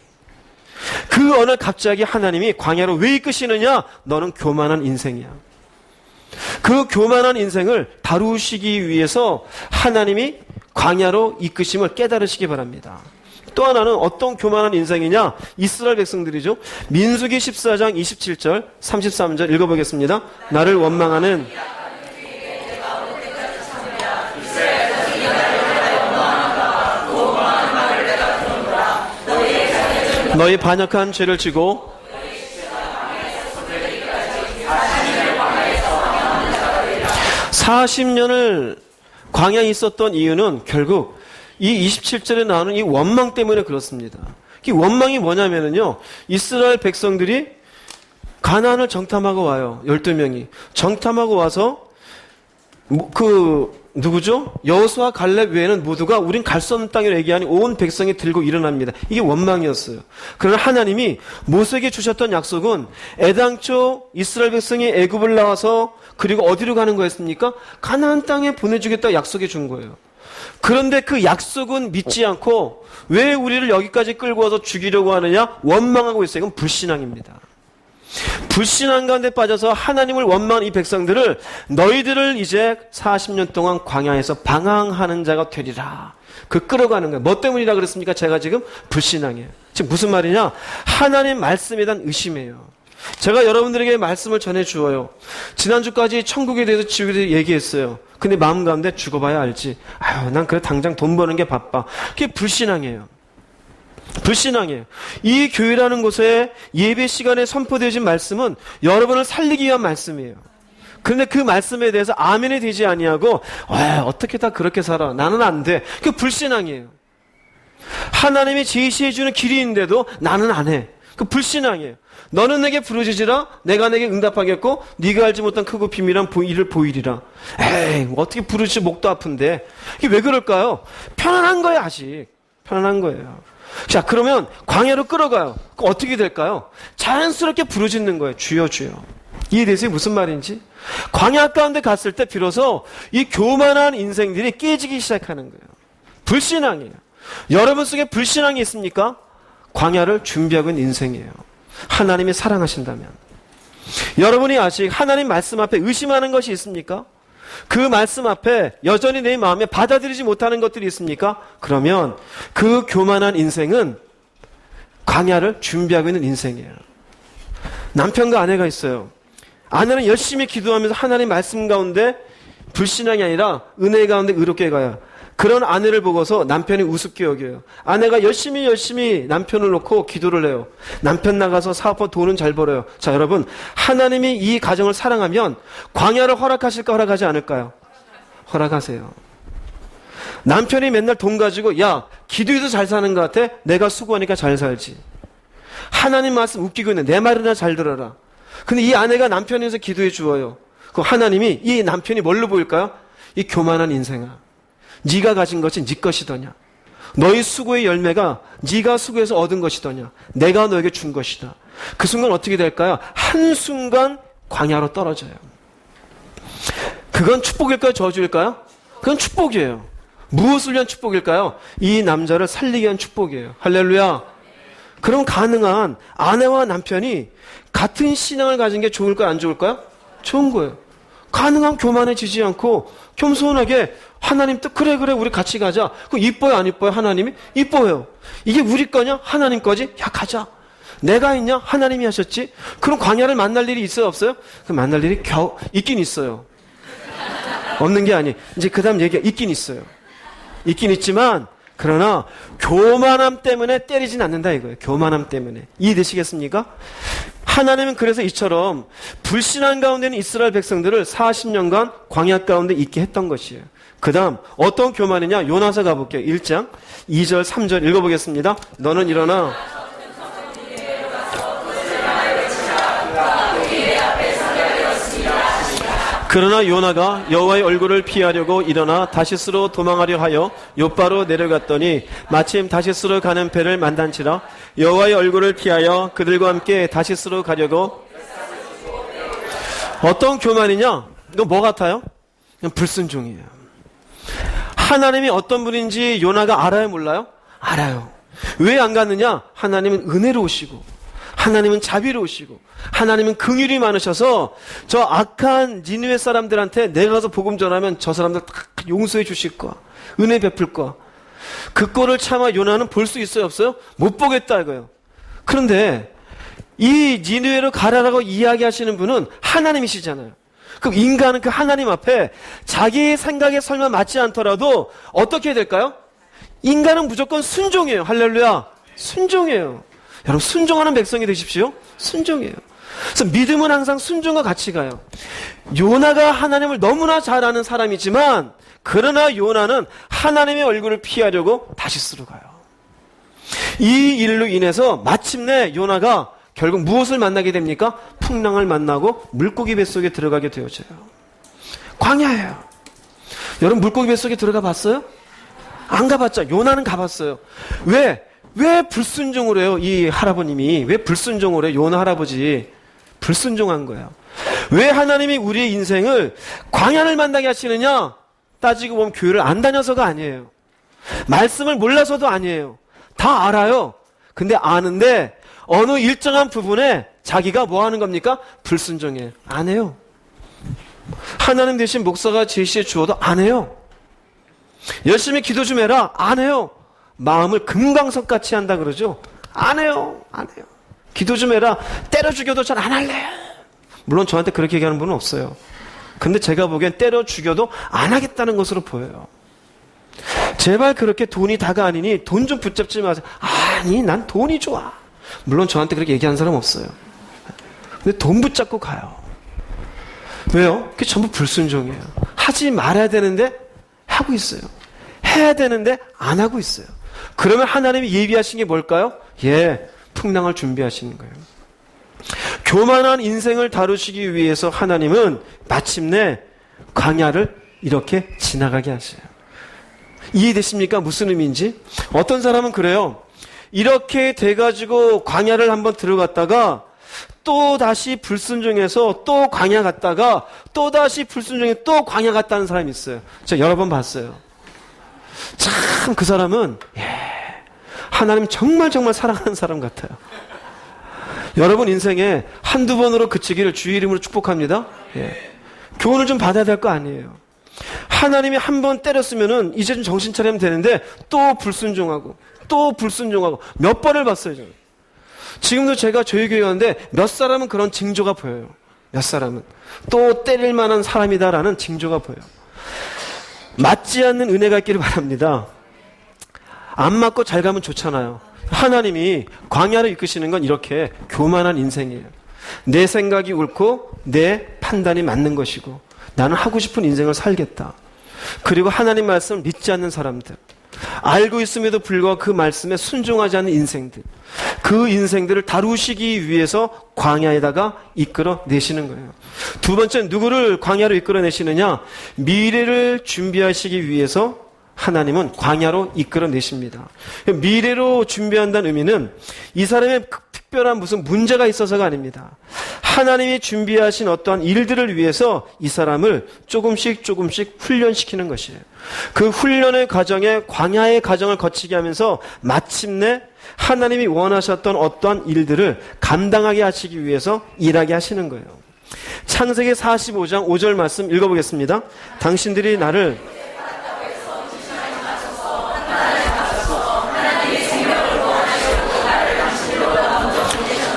그 어느 날 갑자기 하나님이 광야로 왜 이끄시느냐? 너는 교만한 인생이야. 그 교만한 인생을 다루시기 위해서 하나님이 광야로 이끄심을 깨달으시기 바랍니다. 또 하나는 어떤 교만한 인생이냐? 이스라엘 백성들이죠. 민수기 14장 27절 33절 읽어보겠습니다. 나를 원망하는 너희 반역한 죄를 지고 40년을 광야에 있었던 이유는 결국 이 27절에 나오는 이 원망 때문에 그렇습니다. 이 원망이 뭐냐면요, 이스라엘 백성들이 가나안을 정탐하고 와요. 12명이 정탐하고 와서 누구죠? 여호수아 갈렙 외에는 모두가 우린 갈 수 없는 땅이라 얘기하니 온 백성이 들고 일어납니다. 이게 원망이었어요. 그러나 하나님이 모세에게 주셨던 약속은 애당초 이스라엘 백성이 애굽을 나와서 그리고 어디로 가는 거였습니까? 가나안 땅에 보내주겠다 약속해 준 거예요. 그런데 그 약속은 믿지 않고 왜 우리를 여기까지 끌고 와서 죽이려고 하느냐? 원망하고 있어요. 이건 불신앙입니다. 불신앙 가운데 빠져서 하나님을 원망한 이 백성들을 너희들을 이제 40년 동안 광야에서 방황하는 자가 되리라. 그 끌어가는 거예요. 뭐 때문이라 그랬습니까? 제가 지금 불신앙이에요. 지금 무슨 말이냐? 하나님 말씀에 대한 의심이에요. 제가 여러분들에게 말씀을 전해 주어요. 지난주까지 천국에 대해서 지옥에 대해서 얘기했어요. 근데 마음 가운데 죽어봐야 알지. 아유, 난 그래 당장 돈 버는 게 바빠. 그게 불신앙이에요. 불신앙이에요. 이 교회라는 곳에 예배 시간에 선포되어진 말씀은 여러분을 살리기 위한 말씀이에요. 그런데 그 말씀에 대해서 아멘이 되지 아니하고 어떻게 다 그렇게 살아. 나는 안 돼. 그게 불신앙이에요. 하나님이 제시해 주는 길이인데도 나는 안 해. 그 불신앙이에요. 너는 내게 부르짖으라 내가 내게 응답하겠고 네가 알지 못한 크고 비밀한 일을 보이리라. 에이, 어떻게 부르짖지 목도 아픈데. 이게 왜 그럴까요? 편안한 거예요. 아직 편안한 거예요. 자, 그러면 광야로 끌어가요. 그럼 어떻게 될까요? 자연스럽게 부르짖는 거예요. 주여 주여. 이해되세요? 무슨 말인지? 광야 가운데 갔을 때 비로소 이 교만한 인생들이 깨지기 시작하는 거예요. 불신앙이에요. 여러분 속에 불신앙이 있습니까? 광야를 준비하고 있는 인생이에요. 하나님이 사랑하신다면. 여러분이 아직 하나님 말씀 앞에 의심하는 것이 있습니까? 그 말씀 앞에 여전히 내 마음에 받아들이지 못하는 것들이 있습니까? 그러면 그 교만한 인생은 광야를 준비하고 있는 인생이에요. 남편과 아내가 있어요. 아내는 열심히 기도하면서 하나님 말씀 가운데 불신앙이 아니라 은혜 가운데 의롭게 가요. 그런 아내를 보고서 남편이 우습게 여겨요. 아내가 열심히 남편을 놓고 기도를 해요. 남편 나가서 사업하고 돈은 잘 벌어요. 자, 여러분, 하나님이 이 가정을 사랑하면 광야를 허락하실까 허락하지 않을까요? 허락하세요. 남편이 맨날 돈 가지고 야, 기도해도 잘 사는 것 같아? 내가 수고하니까 잘 살지. 하나님 말씀 웃기고 있네. 내 말이나 잘 들어라. 근데 이 아내가 남편에서 기도해 주어요. 그럼 하나님이 이 남편이 뭘로 보일까요? 이 교만한 인생아, 네가 가진 것이 네 것이더냐. 너희 수고의 열매가 네가 수고해서 얻은 것이더냐. 내가 너에게 준 것이다. 그 순간 어떻게 될까요? 한순간 광야로 떨어져요. 그건 축복일까요? 저주일까요? 그건 축복이에요. 무엇을 위한 축복일까요? 이 남자를 살리기 위한 축복이에요. 할렐루야. 그럼 가능한 아내와 남편이 같은 신앙을 가진 게 좋을까요? 안 좋을까요? 좋은 거예요. 가능한 교만해지지 않고 겸손하게 하나님 뜻 그래 우리 같이 가자. 그럼 이뻐요 안 이뻐요? 하나님이? 이뻐요. 이게 우리 거냐? 하나님 거지? 야 가자. 내가 있냐? 하나님이 하셨지. 그럼 광야를 만날 일이 있어요 없어요? 그 만날 일이 있긴 있어요. 없는 게 아니. 이제 그 다음 얘기가 있긴 있어요. 있긴 있지만 그러나 교만함 때문에 때리진 않는다 이거예요. 교만함 때문에. 이해되시겠습니까? 하나님은 그래서 이처럼 불신한 가운데는 이스라엘 백성들을 40년간 광야 가운데 있게 했던 것이에요. 그 다음 어떤 교만이냐? 요나서 가볼게요. 1장 2절 3절 읽어보겠습니다. 너는 일어나 그러나 요나가 여호와의 얼굴을 피하려고 일어나 다시스로 도망하려 하여 욥바로 내려갔더니 마침 다시스로 가는 배를 만단치라. 여호와의 얼굴을 피하여 그들과 함께 다시스로 가려고. 어떤 교만이냐? 이거 뭐 같아요? 그냥 불순종이에요. 하나님이 어떤 분인지 요나가 알아요 몰라요? 알아요. 왜 안 갔느냐? 하나님은 은혜로우시고 하나님은 자비로우시고 하나님은 긍휼이 많으셔서 저 악한 니느웨 사람들한테 내가 가서 복음 전하면 저 사람들 다 용서해 주실 거야. 은혜 베풀 거야. 그 꼴을 차마 요나는 볼 수 있어요 없어요? 못 보겠다 이거예요. 그런데 이 니느웨로 가라라고 이야기하시는 분은 하나님이시잖아요. 그럼 인간은 그 하나님 앞에 자기의 생각에 설마 맞지 않더라도 어떻게 될까요? 인간은 무조건 순종해요. 할렐루야. 순종해요. 여러분 순종하는 백성이 되십시오. 순종이에요. 그래서 믿음은 항상 순종과 같이 가요. 요나가 하나님을 너무나 잘 아는 사람이지만 그러나 요나는 하나님의 얼굴을 피하려고 다시스로 가요. 이 일로 인해서 마침내 요나가 결국 무엇을 만나게 됩니까? 풍랑을 만나고 물고기 뱃속에 들어가게 되어져요. 광야예요. 여러분 물고기 뱃속에 들어가 봤어요? 안 가봤죠? 요나는 가봤어요. 왜 불순종을 해요? 이 할아버님이 왜 불순종을 해요? 요나 할아버지 불순종한 거예요. 왜 하나님이 우리의 인생을 광야를 만나게 하시느냐? 따지고 보면 교회를 안 다녀서가 아니에요. 말씀을 몰라서도 아니에요. 다 알아요. 근데 아는데 어느 일정한 부분에 자기가 뭐 하는 겁니까? 불순종해요. 안 해요. 하나님 대신 목사가 제시해 주어도 안 해요. 열심히 기도 좀 해라. 안 해요. 마음을 금강석같이 한다 그러죠. 안 해요. 기도 좀 해라. 때려 죽여도 잘 안 할래요. 물론 저한테 그렇게 얘기하는 분은 없어요. 근데 제가 보기엔 때려 죽여도 안 하겠다는 것으로 보여요. 제발 그렇게 돈이 다가 아니니 돈 좀 붙잡지 마세요. 아니 난 돈이 좋아. 물론 저한테 그렇게 얘기하는 사람 없어요. 근데 돈 붙잡고 가요. 왜요? 그게 전부 불순종이에요. 하지 말아야 되는데 하고 있어요. 해야 되는데 안 하고 있어요. 그러면 하나님이 예비하신 게 뭘까요? 풍랑을 준비하시는 거예요. 교만한 인생을 다루시기 위해서 하나님은 마침내 광야를 이렇게 지나가게 하셔요. 이해되십니까? 무슨 의미인지? 어떤 사람은 그래요. 이렇게 돼가지고 광야를 한번 들어갔다가 또 다시 불순종해서 또 광야 갔다가 또 다시 불순종해 또 광야 갔다는 사람이 있어요. 제가 여러 번 봤어요. 참 그 사람은 하나님 정말 사랑하는 사람 같아요. 여러분 인생에 한두 번으로 그치기를 주의 이름으로 축복합니다. 교훈을 좀 받아야 될 거 아니에요. 하나님이 한 번 때렸으면은 이제 좀 정신 차리면 되는데 또 불순종하고 몇 번을 봤어요. 저는. 지금도 제가 저희 교회 가는데 몇 사람은 그런 징조가 보여요. 몇 사람은 또 때릴 만한 사람이다라는 징조가 보여요. 맞지 않는 은혜가 있기를 바랍니다. 안 맞고 잘 가면 좋잖아요. 하나님이 광야로 이끄시는 건 이렇게 교만한 인생이에요. 내 생각이 옳고 내 판단이 맞는 것이고 나는 하고 싶은 인생을 살겠다. 그리고 하나님 말씀을 믿지 않는 사람들, 알고 있음에도 불구하고 그 말씀에 순종하지 않는 인생들, 그 인생들을 다루시기 위해서 광야에다가 이끌어내시는 거예요. 두 번째는 누구를 광야로 이끌어내시느냐? 미래를 준비하시기 위해서 하나님은 광야로 이끌어내십니다. 미래로 준비한다는 의미는 이 사람의 특별한 무슨 문제가 있어서가 아닙니다. 하나님이 준비하신 어떠한 일들을 위해서 이 사람을 조금씩 훈련시키는 것이에요. 그 훈련의 과정에 광야의 과정을 거치게 하면서 마침내 하나님이 원하셨던 어떠한 일들을 감당하게 하시기 위해서 일하게 하시는 거예요. 창세기 45장 5절 말씀 읽어보겠습니다. 당신들이 나를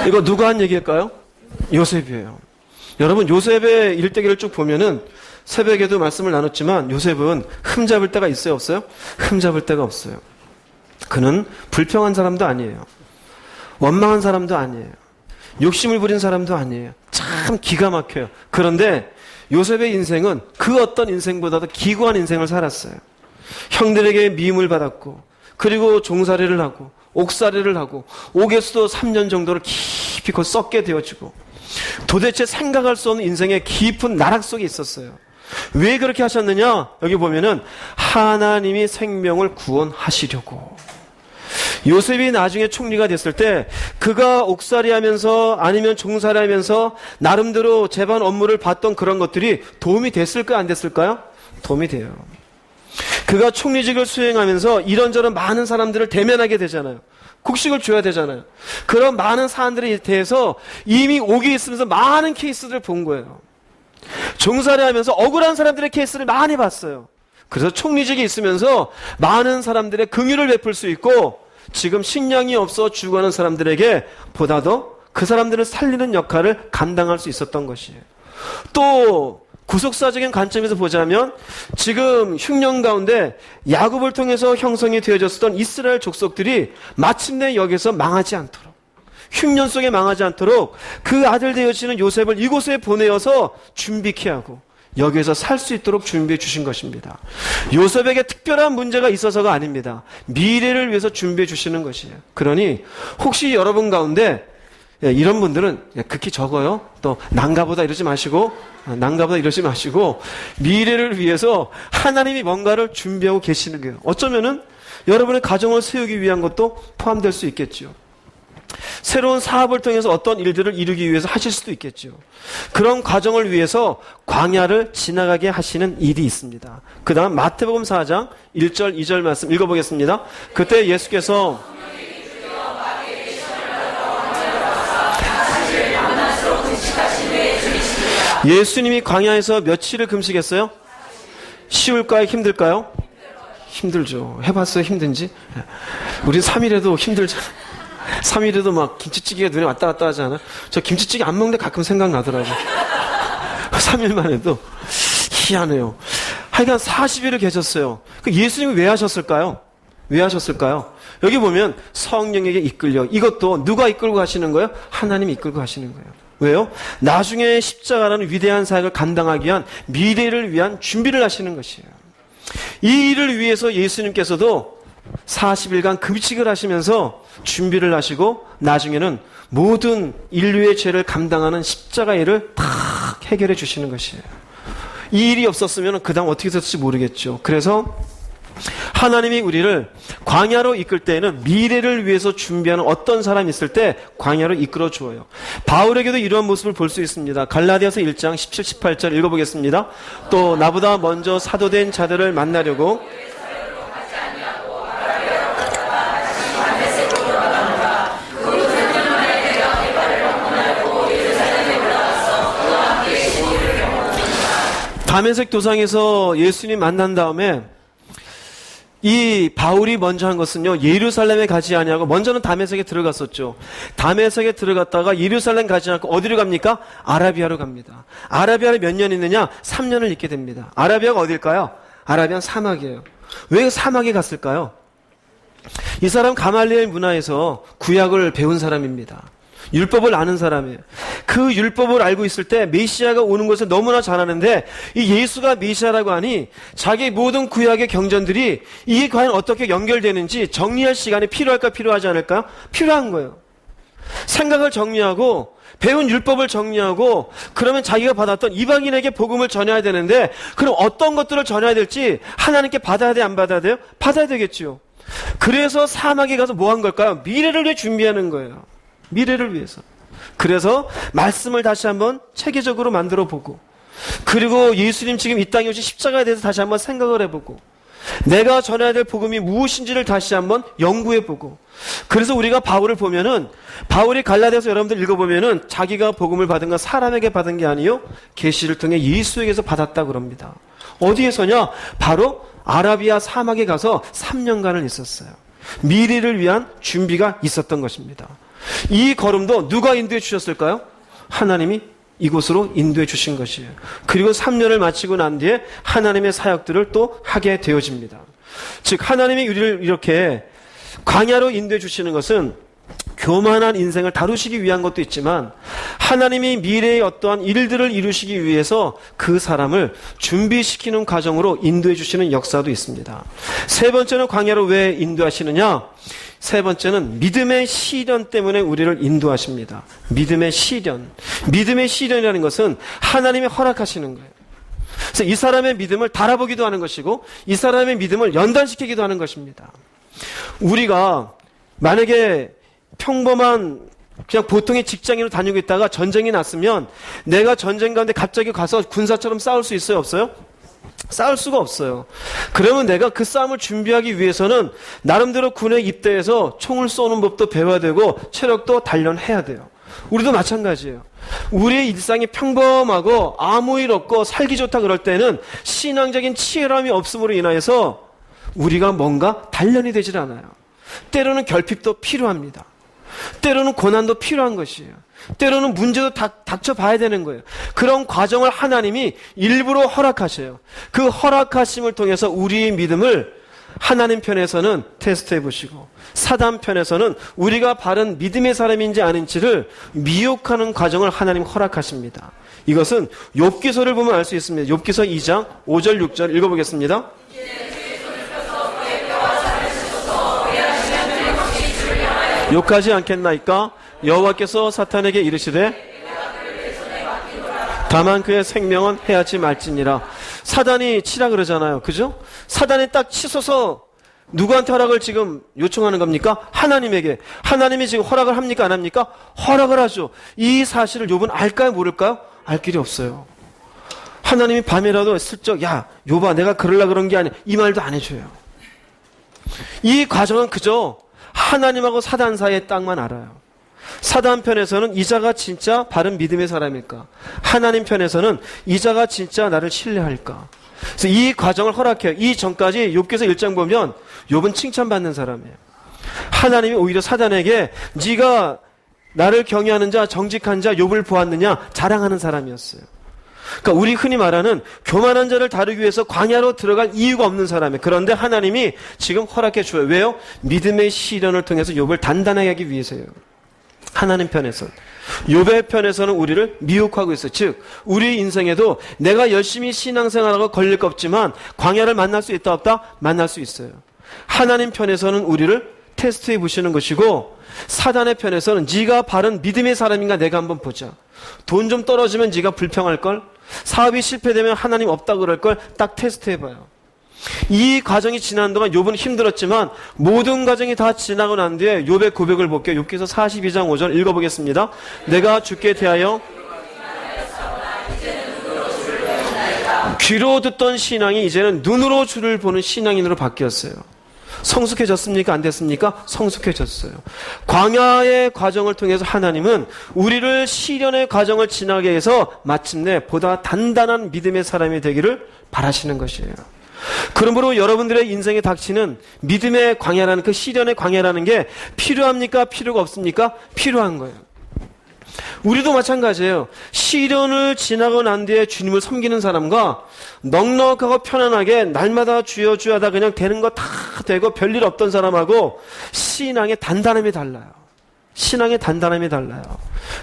이거 누가 한 얘기일까요? 요셉이에요. 여러분, 요셉의 일대기를 쭉 보면은 새벽에도 말씀을 나눴지만 요셉은 흠잡을 때가 있어요, 없어요? 흠잡을 때가 없어요. 그는 불평한 사람도 아니에요. 원망한 사람도 아니에요. 욕심을 부린 사람도 아니에요. 참 기가 막혀요. 그런데 요셉의 인생은 그 어떤 인생보다도 기구한 인생을 살았어요. 형들에게 미움을 받았고, 그리고 종살이를 하고, 옥살이를 하고, 옥에서도 3년 정도를 깊이 곧 썩게 되어지고, 도대체 생각할 수 없는 인생의 깊은 나락 속에 있었어요. 왜 그렇게 하셨느냐? 여기 보면은 하나님이 생명을 구원하시려고. 요셉이 나중에 총리가 됐을 때 그가 옥살이하면서 아니면 종살이하면서 나름대로 재반 업무를 봤던 그런 것들이 도움이 됐을까요? 안 됐을까요? 도움이 돼요. 그가 총리직을 수행하면서 이런저런 많은 사람들을 대면하게 되잖아요. 국식을 줘야 되잖아요. 그런 많은 사람들에 대해서 이미 옥에 있으면서 많은 케이스들을 본 거예요. 종살이하면서 억울한 사람들의 케이스를 많이 봤어요. 그래서 총리직에 있으면서 많은 사람들의 긍휼을 베풀 수 있고, 지금 식량이 없어 죽어가는 사람들에게 보다 더 그 사람들을 살리는 역할을 감당할 수 있었던 것이에요. 또 구속사적인 관점에서 보자면 지금 흉년 가운데 야곱을 통해서 형성이 되어졌던 이스라엘 족속들이 마침내 여기서 망하지 않도록, 흉년 속에 망하지 않도록 그 아들 되어지는 요셉을 이곳에 보내어서 준비케 하고 여기에서 살 수 있도록 준비해 주신 것입니다. 요셉에게 특별한 문제가 있어서가 아닙니다. 미래를 위해서 준비해 주시는 것이에요. 그러니 혹시 여러분 가운데 이런 분들은 극히 적어요. 또 난가보다 이러지 마시고 미래를 위해서 하나님이 뭔가를 준비하고 계시는 거예요. 어쩌면은 여러분의 가정을 세우기 위한 것도 포함될 수 있겠죠. 새로운 사업을 통해서 어떤 일들을 이루기 위해서 하실 수도 있겠죠. 그런 과정을 위해서 광야를 지나가게 하시는 일이 있습니다. 그 다음 마태복음 4장 1절 2절 말씀 읽어보겠습니다. 그때 예수께서 예수님이 광야에서 며칠을 금식했어요? 쉬울까요? 힘들까요? 힘들죠. 해봤어요? 힘든지? 우리 3일에도 힘들잖아요. 3일에도 막 김치찌개가 눈에 왔다 갔다 하지 않아요? 저 김치찌개 안 먹는데 가끔 생각나더라고요. 3일만 해도 희한해요. 하여간 40일을 계셨어요. 예수님이 왜 하셨을까요? 왜 하셨을까요? 여기 보면 성령에게 이끌려. 이것도 누가 이끌고 가시는 거예요? 하나님이 이끌고 가시는 거예요. 왜요? 나중에 십자가라는 위대한 사역을 감당하기 위한 미래를 위한 준비를 하시는 것이에요. 이 일을 위해서 예수님께서도 40일간 금식을 하시면서 준비를 하시고 나중에는 모든 인류의 죄를 감당하는 십자가 일을 다 해결해 주시는 것이에요. 이 일이 없었으면 그 다음 어떻게 됐을지 모르겠죠. 그래서 하나님이 우리를 광야로 이끌 때에는 미래를 위해서 준비하는 어떤 사람이 있을 때 광야로 이끌어 주어요. 바울에게도 이러한 모습을 볼 수 있습니다. 갈라디아서 1장 17, 18절 읽어보겠습니다. 또 나보다 먼저 사도된 자들을 만나려고 다메섹 도상에서 예수님 만난 다음에 이 바울이 먼저 한 것은요, 예루살렘에 가지 아니하고 먼저는 다메섹에 들어갔었죠. 다메섹에 들어갔다가 예루살렘 가지 않고 어디로 갑니까? 아라비아로 갑니다. 아라비아에 몇 년 있느냐? 3년을 있게 됩니다. 아라비아가 어딜까요? 아라비안 사막이에요. 왜 사막에 갔을까요? 이 사람 가말리엘 문화에서 구약을 배운 사람입니다. 율법을 아는 사람이에요. 그 율법을 알고 있을 때 메시아가 오는 것을 너무나 잘 아는데 이 예수가 메시아라고 하니 자기 모든 구약의 경전들이 이게 과연 어떻게 연결되는지 정리할 시간이 필요할까 필요하지 않을까요? 필요한 거예요. 생각을 정리하고 배운 율법을 정리하고 그러면 자기가 받았던 이방인에게 복음을 전해야 되는데 그럼 어떤 것들을 전해야 될지 하나님께 받아야 돼, 안 받아야 돼요? 받아야 되겠죠. 그래서 사막에 가서 뭐 한 걸까요? 미래를 위해 준비하는 거예요. 미래를 위해서. 그래서 말씀을 다시 한번 체계적으로 만들어 보고 그리고 예수님 지금 이 땅에 오신 십자가에 대해서 다시 한번 생각을 해보고 내가 전해야 될 복음이 무엇인지를 다시 한번 연구해보고 그래서 우리가 바울을 보면은 바울이 갈라디아서 여러분들 읽어보면은 자기가 복음을 받은 건 사람에게 받은 게 아니요 계시를 통해 예수에게서 받았다 그럽니다. 어디에서냐? 바로 아라비아 사막에 가서 3년간을 있었어요. 미래를 위한 준비가 있었던 것입니다. 이 걸음도 누가 인도해 주셨을까요? 하나님이 이곳으로 인도해 주신 것이에요. 그리고 3년을 마치고 난 뒤에 하나님의 사역들을 또 하게 되어집니다. 즉 하나님이 우리를 이렇게 광야로 인도해 주시는 것은 교만한 인생을 다루시기 위한 것도 있지만 하나님이 미래의 어떠한 일들을 이루시기 위해서 그 사람을 준비시키는 과정으로 인도해 주시는 역사도 있습니다. 세 번째는 광야로 왜 인도하시느냐? 세 번째는 믿음의 시련 때문에 우리를 인도하십니다. 믿음의 시련. 믿음의 시련이라는 것은 하나님이 허락하시는 거예요. 그래서 이 사람의 믿음을 달아보기도 하는 것이고 이 사람의 믿음을 연단시키기도 하는 것입니다. 우리가 만약에 평범한 그냥 보통의 직장인으로 다니고 있다가 전쟁이 났으면 내가 전쟁 가운데 갑자기 가서 군사처럼 싸울 수 있어요? 없어요? 싸울 수가 없어요. 그러면 내가 그 싸움을 준비하기 위해서는 나름대로 군에 입대해서 총을 쏘는 법도 배워야 되고 체력도 단련해야 돼요. 우리도 마찬가지예요. 우리의 일상이 평범하고 아무 일 없고 살기 좋다 그럴 때는 신앙적인 치열함이 없음으로 인하여서 우리가 뭔가 단련이 되질 않아요. 때로는 결핍도 필요합니다. 때로는 고난도 필요한 것이에요. 때로는 문제도 닥쳐봐야 되는 거예요. 그런 과정을 하나님이 일부러 허락하셔요. 그 허락하심을 통해서 우리의 믿음을 하나님 편에서는 테스트해 보시고 사단 편에서는 우리가 바른 믿음의 사람인지 아닌지를 미혹하는 과정을 하나님 허락하십니다. 이것은 욥기서를 보면 알 수 있습니다. 욥기서 2장 5절 6절 읽어보겠습니다. 욕하지 않겠나이까? 여호와께서 사탄에게 이르시되 다만 그의 생명은 해하지 말지니라. 사단이 치라 그러잖아요. 그죠? 사단이 딱 치소서 누구한테 허락을 지금 요청하는 겁니까? 하나님에게. 하나님이 지금 허락을 합니까? 안 합니까? 허락을 하죠. 이 사실을 욥은 알까요? 모를까요? 알 길이 없어요. 하나님이 밤이라도 슬쩍 야 욥아 내가 그러려고 그런 게 아니야 이 말도 안 해줘요. 이 과정은 그저 하나님하고 사단 사이의 땅만 알아요. 사단 편에서는 이자가 진짜 바른 믿음의 사람일까? 하나님 편에서는 이자가 진짜 나를 신뢰할까? 그래서 이 과정을 허락해요. 이 전까지 욥기서 1장 보면 욥은 칭찬받는 사람이에요. 하나님이 오히려 사단에게 네가 나를 경외하는 자 정직한 자 욥을 보았느냐 자랑하는 사람이었어요. 그러니까 우리 흔히 말하는 교만한 자를 다루기 위해서 광야로 들어갈 이유가 없는 사람이에요. 그런데 하나님이 지금 허락해 줘요. 왜요? 믿음의 시련을 통해서 욥을 단단하게 하기 위해서요. 하나님 편에서. 욥의 편에서는 우리를 미혹하고 있어요. 즉 우리 인생에도 내가 열심히 신앙생활하고 걸릴 거 없지만 광야를 만날 수 있다 없다? 만날 수 있어요. 하나님 편에서는 우리를 테스트해 보시는 것이고 사단의 편에서는 네가 바른 믿음의 사람인가 내가 한번 보자. 돈 좀 떨어지면 네가 불평할걸? 사업이 실패되면 하나님 없다고 그럴걸? 딱 테스트해봐요. 이 과정이 지난 동안 욥은 힘들었지만 모든 과정이 다 지나고 난 뒤에 욥의 고백을 볼게요. 욥기서 42장 5절 읽어보겠습니다. 내가 주께 대하여 귀로 듣던 신앙이 이제는 눈으로 주를 보는 신앙인으로 바뀌었어요. 성숙해졌습니까? 안 됐습니까? 성숙해졌어요. 광야의 과정을 통해서 하나님은 우리를 시련의 과정을 지나게 해서 마침내 보다 단단한 믿음의 사람이 되기를 바라시는 것이에요. 그러므로 여러분들의 인생에 닥치는 믿음의 광야라는 그 시련의 광야라는 게 필요합니까? 필요가 없습니까? 필요한 거예요. 우리도 마찬가지예요. 시련을 지나고 난 뒤에 주님을 섬기는 사람과 넉넉하고 편안하게 날마다 주여 주여 하다 그냥 되는 거 다 되고 별일 없던 사람하고 신앙의 단단함이 달라요. 신앙의 단단함이 달라요.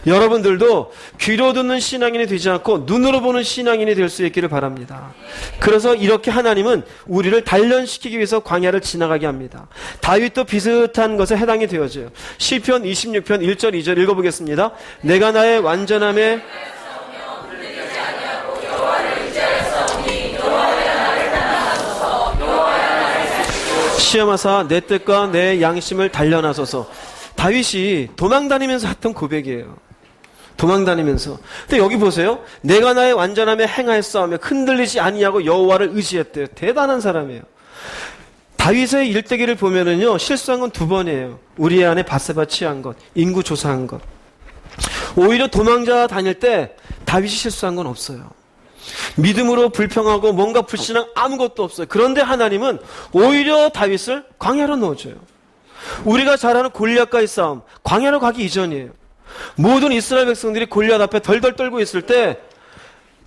여러분들도 귀로 듣는 신앙인이 되지 않고 눈으로 보는 신앙인이 될 수 있기를 바랍니다. 그래서 이렇게 하나님은 우리를 단련시키기 위해서 광야를 지나가게 합니다. 다윗도 비슷한 것에 해당이 되어져요. 시편 26편 1절 2절 읽어보겠습니다. 내가 나의 완전함에 시험하사 내 뜻과 내 양심을 단련하소서. 다윗이 도망다니면서 했던 고백이에요. 도망다니면서. 근데 여기 보세요. 내가 나의 완전함에 행하였사오며 흔들리지 아니하고 여호와를 의지했대요. 대단한 사람이에요. 다윗의 일대기를 보면은요, 실수한 건 두 번이에요. 우리의 아내 바세바 취한 것, 인구 조사한 것. 오히려 도망자 다닐 때 다윗이 실수한 건 없어요. 믿음으로 불평하고 뭔가 불신앙 아무것도 없어요. 그런데 하나님은 오히려 다윗을 광야로 넣어줘요. 우리가 잘 아는 골리앗과의 싸움, 광야로 가기 이전이에요. 모든 이스라엘 백성들이 골리앗 앞에 덜덜 떨고 있을 때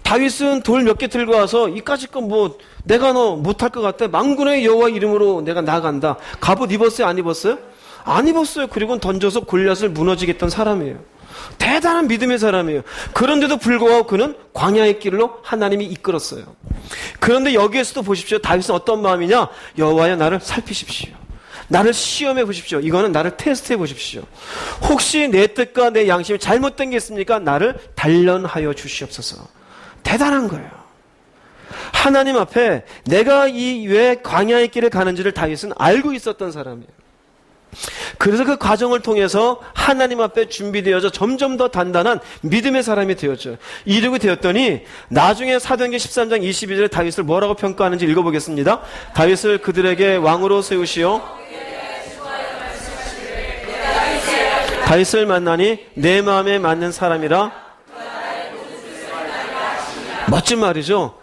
다윗은 돌 몇 개 들고 와서 이까짓 건 뭐 내가 너 못할 것 같아. 만군의 여호와 이름으로 내가 나간다. 갑옷 입었어요? 안 입었어요? 안 입었어요. 그리고 던져서 골리앗을 무너지게 했던 사람이에요. 대단한 믿음의 사람이에요. 그런데도 불구하고 그는 광야의 길로 하나님이 이끌었어요. 그런데 여기에서도 보십시오. 다윗은 어떤 마음이냐? 여호와여 나를 살피십시오. 나를 시험해 보십시오. 이거는 나를 테스트해 보십시오. 혹시 내 뜻과 내 양심이 잘못된 게 있습니까? 나를 단련하여 주시옵소서. 대단한 거예요. 하나님 앞에 내가 이 왜 광야의 길을 가는지를 다윗은 알고 있었던 사람이에요. 그래서 그 과정을 통해서 하나님 앞에 준비되어져 점점 더 단단한 믿음의 사람이 되었죠. 이르게 되었더니 나중에 사도행전 13장 22절에 다윗을 뭐라고 평가하는지 읽어보겠습니다. 다윗을 그들에게 왕으로 세우시어 다윗을 만나니 내 마음에 맞는 사람이라. 멋진 말이죠.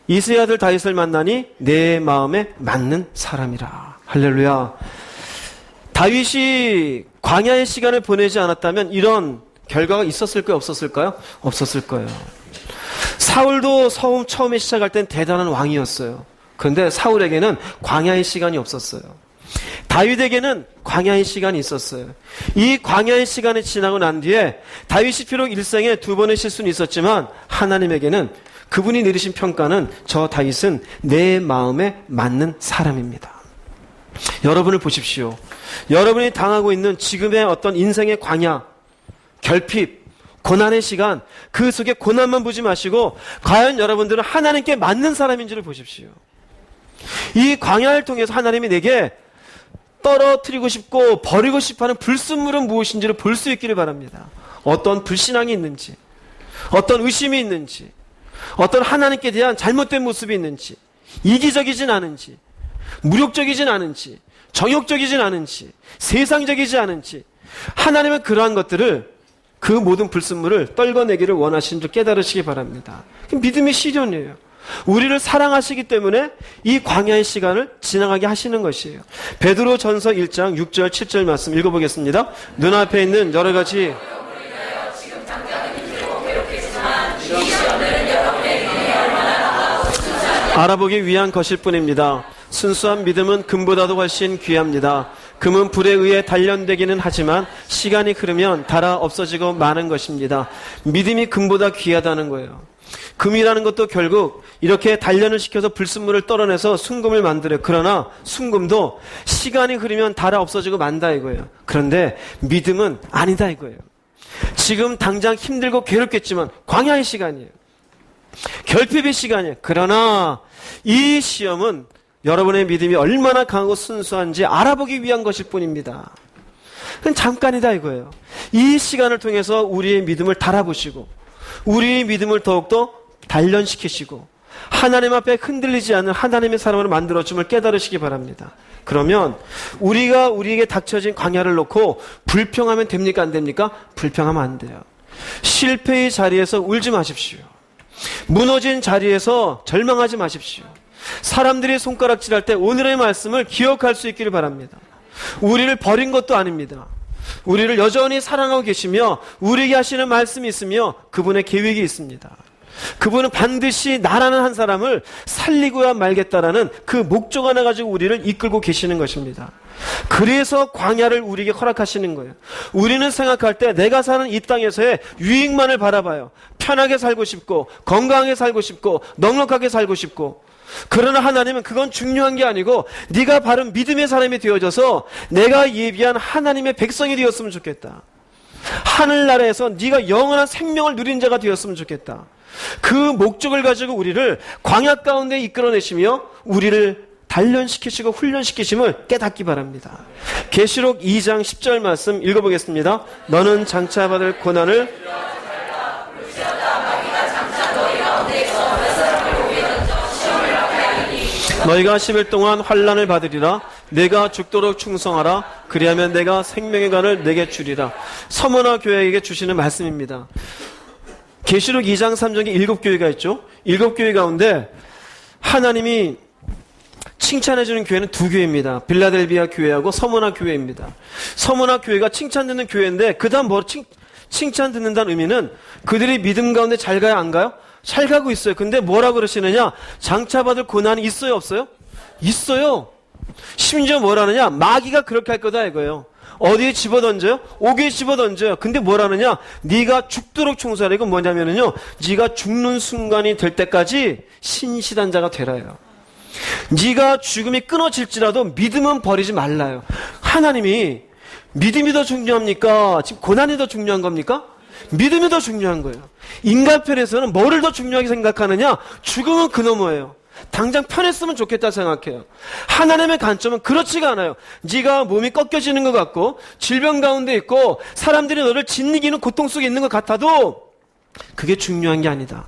이새의 아들 다윗을 만나니 내 마음에 맞는 사람이라. 할렐루야. 다윗이 광야의 시간을 보내지 않았다면 이런 결과가 있었을까요? 없었을까요? 없었을 거예요. 사울도 처음에 시작할 땐 대단한 왕이었어요. 그런데 사울에게는 광야의 시간이 없었어요. 다윗에게는 광야의 시간이 있었어요. 이 광야의 시간이 지나고 난 뒤에 다윗이 비록 일생에 두 번의 실수는 있었지만 하나님에게는 그분이 내리신 평가는 저 다윗은 내 마음에 맞는 사람입니다. 여러분을 보십시오. 여러분이 당하고 있는 지금의 어떤 인생의 광야, 결핍, 고난의 시간, 그 속에 고난만 보지 마시고 과연 여러분들은 하나님께 맞는 사람인지를 보십시오. 이 광야를 통해서 하나님이 내게 떨어뜨리고 싶고 버리고 싶어하는 불순물은 무엇인지를 볼 수 있기를 바랍니다. 어떤 불신앙이 있는지, 어떤 의심이 있는지, 어떤 하나님께 대한 잘못된 모습이 있는지, 이기적이진 않은지, 무력적이진 않은지, 정욕적이진 않은지, 세상적이지 않은지, 하나님은 그러한 것들을, 그 모든 불순물을 떨궈내기를 원하시는 줄 깨달으시기 바랍니다. 믿음의 시련이에요. 우리를 사랑하시기 때문에 이 광야의 시간을 지나가게 하시는 것이에요. 베드로 전서 1장 6절 7절 말씀 읽어보겠습니다. 눈앞에 있는 여러 가지 알아보기 위한 것일 뿐입니다. 순수한 믿음은 금보다도 훨씬 귀합니다. 금은 불에 의해 단련되기는 하지만 시간이 흐르면 닳아 없어지고 마는 것입니다. 믿음이 금보다 귀하다는 거예요. 금이라는 것도 결국 이렇게 단련을 시켜서 불순물을 떨어내서 순금을 만들어요. 그러나 순금도 시간이 흐르면 닳아 없어지고 만다 이거예요. 그런데 믿음은 아니다 이거예요. 지금 당장 힘들고 괴롭겠지만 광야의 시간이에요. 결핍의 시간이에요. 그러나 이 시험은 여러분의 믿음이 얼마나 강하고 순수한지 알아보기 위한 것일 뿐입니다. 그건 잠깐이다 이거예요. 이 시간을 통해서 우리의 믿음을 달아보시고 우리의 믿음을 더욱더 단련시키시고 하나님 앞에 흔들리지 않는 하나님의 사람으로 만들어줌을 깨달으시기 바랍니다. 그러면 우리가 우리에게 닥쳐진 광야를 놓고 불평하면 됩니까? 안 됩니까? 불평하면 안 돼요. 실패의 자리에서 울지 마십시오. 무너진 자리에서 절망하지 마십시오. 사람들이 손가락질할 때 오늘의 말씀을 기억할 수 있기를 바랍니다. 우리를 버린 것도 아닙니다. 우리를 여전히 사랑하고 계시며 우리에게 하시는 말씀이 있으며 그분의 계획이 있습니다. 그분은 반드시 나라는 한 사람을 살리고야 말겠다라는 그 목적 하나 가지고 우리를 이끌고 계시는 것입니다. 그래서 광야를 우리에게 허락하시는 거예요. 우리는 생각할 때 내가 사는 이 땅에서의 유익만을 바라봐요. 편하게 살고 싶고 건강하게 살고 싶고 넉넉하게 살고 싶고. 그러나 하나님은 그건 중요한 게 아니고 네가 바른 믿음의 사람이 되어져서 내가 예비한 하나님의 백성이 되었으면 좋겠다. 하늘나라에서 네가 영원한 생명을 누린 자가 되었으면 좋겠다. 그 목적을 가지고 우리를 광야 가운데 이끌어내시며 우리를 단련시키시고 훈련시키심을 깨닫기 바랍니다. 계시록 2장 10절 말씀 읽어보겠습니다. 너는 장차 받을 고난을 너희가 10일 동안 환난을 받으리라. 내가 죽도록 충성하라. 그리하면 내가 생명의 간을 내게 주리라. 서머나 교회에게 주시는 말씀입니다. 계시록 2장 3장에 7교회가 있죠. 7교회 가운데 하나님이 칭찬해주는 교회는 2교회입니다. 빌라델비아 교회하고 서머나 교회입니다. 서머나 교회가 칭찬 듣는 교회인데 그 다음 칭찬 듣는다는 의미는 그들이 믿음 가운데 잘 가요 안 가요? 잘 가고 있어요. 근데 뭐라 그러시느냐? 장차 받을 고난이 있어요 없어요? 있어요. 심지어 뭐라느냐? 마귀가 그렇게 할 거다 이거예요. 어디에 집어던져요? 옥에 집어던져요. 근데 뭐라느냐? 네가 죽도록 충성하라. 이건 뭐냐면요, 네가 죽는 순간이 될 때까지 신실한 자가 되라요. 네가 죽음이 끊어질지라도 믿음은 버리지 말라요. 하나님이 믿음이 더 중요합니까? 지금 고난이 더 중요한 겁니까? 믿음이 더 중요한 거예요. 인간편에서는 뭐를 더 중요하게 생각하느냐? 죽음은 그 너머예요. 당장 편했으면 좋겠다 생각해요. 하나님의 관점은 그렇지가 않아요. 네가 몸이 꺾여지는 것 같고 질병 가운데 있고 사람들이 너를 짓이기는 고통 속에 있는 것 같아도 그게 중요한 게 아니다.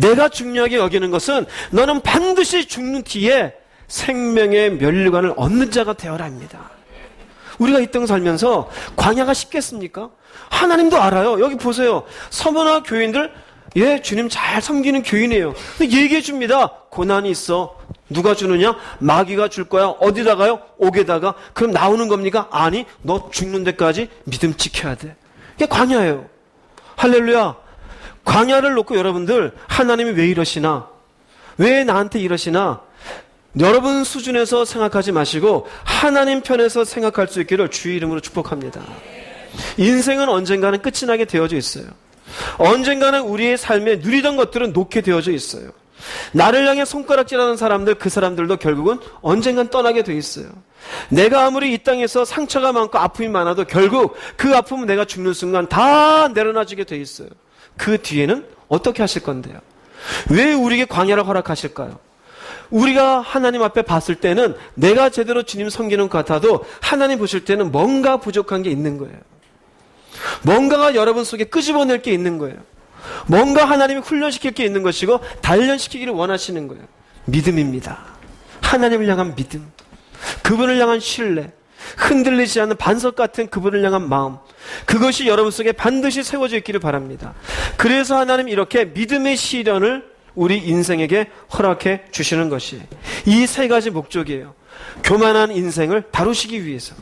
내가 중요하게 여기는 것은 너는 반드시 죽는 뒤에 생명의 면류관을 얻는 자가 되어라 합니다. 우리가 이 땅 살면서 광야가 쉽겠습니까? 하나님도 알아요. 여기 보세요. 서머나 교인들, 예, 주님 잘 섬기는 교인이에요. 근데 얘기해 줍니다. 고난이 있어. 누가 주느냐? 마귀가 줄 거야. 어디다가요? 옥에다가. 그럼 나오는 겁니까? 아니, 너 죽는 데까지 믿음 지켜야 돼. 이게 광야예요. 할렐루야. 광야를 놓고 여러분들, 하나님이 왜 이러시나? 왜 나한테 이러시나? 여러분 수준에서 생각하지 마시고 하나님 편에서 생각할 수 있기를 주의 이름으로 축복합니다. 인생은 언젠가는 끝이 나게 되어져 있어요. 언젠가는 우리의 삶에 누리던 것들은 놓게 되어져 있어요. 나를 향해 손가락질하는 사람들, 그 사람들도 결국은 언젠간 떠나게 돼 있어요. 내가 아무리 이 땅에서 상처가 많고 아픔이 많아도 결국 그 아픔은 내가 죽는 순간 다 내려놔지게 돼 있어요. 그 뒤에는 어떻게 하실 건데요? 왜 우리에게 광야를 허락하실까요? 우리가 하나님 앞에 봤을 때는 내가 제대로 주님 섬기는 것 같아도 하나님 보실 때는 뭔가 부족한 게 있는 거예요. 뭔가가 여러분 속에 끄집어낼 게 있는 거예요. 뭔가 하나님이 훈련시킬 게 있는 것이고 단련시키기를 원하시는 거예요. 믿음입니다. 하나님을 향한 믿음, 그분을 향한 신뢰, 흔들리지 않는 반석 같은 그분을 향한 마음, 그것이 여러분 속에 반드시 세워져 있기를 바랍니다. 그래서 하나님 이렇게 믿음의 시련을 우리 인생에게 허락해 주시는 것이 이 세 가지 목적이에요. 교만한 인생을 다루시기 위해서,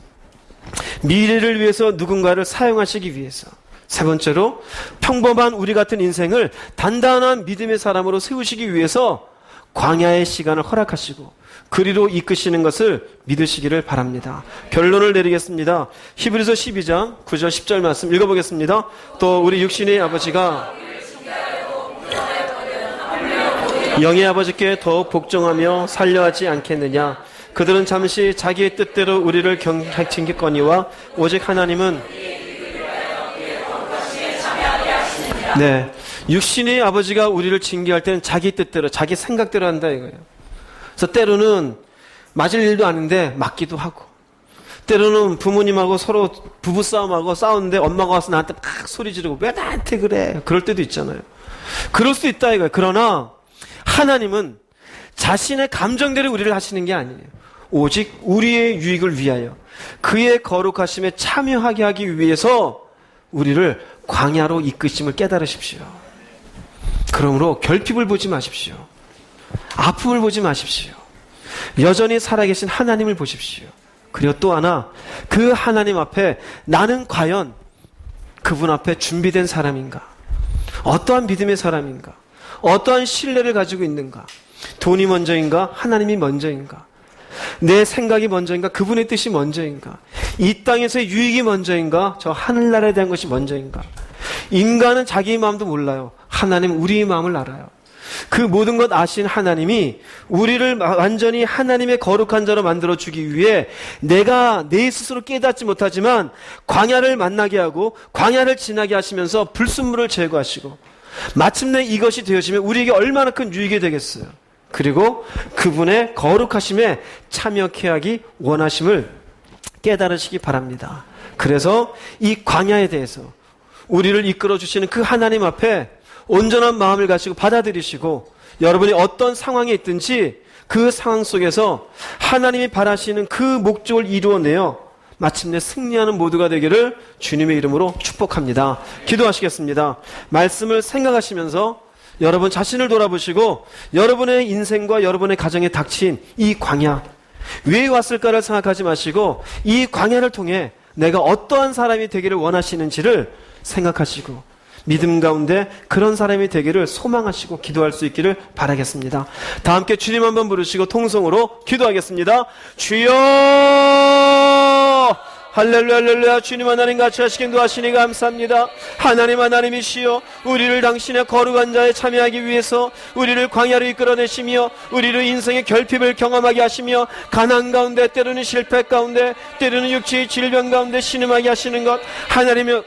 미래를 위해서 누군가를 사용하시기 위해서, 세 번째로 평범한 우리 같은 인생을 단단한 믿음의 사람으로 세우시기 위해서 광야의 시간을 허락하시고 그리로 이끄시는 것을 믿으시기를 바랍니다. 결론을 내리겠습니다. 히브리서 12장 9절 10절 말씀 읽어보겠습니다. 또 우리 육신의 아버지가 영의 아버지께 더욱 복종하며 살려하지 않겠느냐? 그들은 잠시 자기의 뜻대로 우리를 경책하겠거니와 오직 하나님은 육신의 아버지가 우리를 징계할 때는 자기 뜻대로, 자기 생각대로 한다 이거예요. 그래서 때로는 맞을 일도 아닌데 맞기도 하고, 때로는 부모님하고 서로 부부싸움하고 싸우는데 엄마가 와서 나한테 막 소리 지르고 왜 나한테 그래? 그럴 때도 있잖아요. 그럴 수 있다 이거예요. 그러나 하나님은 자신의 감정대로 우리를 하시는 게 아니에요. 오직 우리의 유익을 위하여 그의 거룩하심에 참여하게 하기 위해서 우리를 광야로 이끄심을 깨달으십시오. 그러므로 결핍을 보지 마십시오. 아픔을 보지 마십시오. 여전히 살아계신 하나님을 보십시오. 그리고 또 하나, 그 하나님 앞에 나는 과연 그분 앞에 준비된 사람인가? 어떠한 믿음의 사람인가? 어떠한 신뢰를 가지고 있는가? 돈이 먼저인가? 하나님이 먼저인가? 내 생각이 먼저인가? 그분의 뜻이 먼저인가? 이 땅에서의 유익이 먼저인가? 저 하늘나라에 대한 것이 먼저인가? 인간은 자기 마음도 몰라요. 하나님 우리의 마음을 알아요. 그 모든 것 아신 하나님이 우리를 완전히 하나님의 거룩한 자로 만들어주기 위해 내가 내 스스로 깨닫지 못하지만 광야를 만나게 하고 광야를 지나게 하시면서 불순물을 제거하시고 마침내 이것이 되어지면 우리에게 얼마나 큰 유익이 되겠어요. 그리고 그분의 거룩하심에 참여케 하기 원하심을 깨달으시기 바랍니다. 그래서 이 광야에 대해서 우리를 이끌어 주시는 그 하나님 앞에 온전한 마음을 가지고 받아들이시고 여러분이 어떤 상황에 있든지 그 상황 속에서 하나님이 바라시는 그 목적을 이루어내어 마침내 승리하는 모두가 되기를 주님의 이름으로 축복합니다. 기도하시겠습니다. 말씀을 생각하시면서 여러분 자신을 돌아보시고 여러분의 인생과 여러분의 가정에 닥친 이 광야, 왜 왔을까를 생각하지 마시고 이 광야를 통해 내가 어떠한 사람이 되기를 원하시는지를 생각하시고 믿음 가운데 그런 사람이 되기를 소망하시고 기도할 수 있기를 바라겠습니다. 다 함께 주님 한번 부르시고 통성으로 기도하겠습니다. 주여! 할렐루야 할렐루야. 주님 하나님 같이 하시긴 도하시니 감사합니다. 하나님이시여 우리를 당신의 거룩한 자에 참여하기 위해서 우리를 광야로 이끌어내시며 우리를 인생의 결핍을 경험하게 하시며 가난 가운데 때로는 실패 가운데 때로는 육체의 질병 가운데 신음하게 하시는 것 하나님의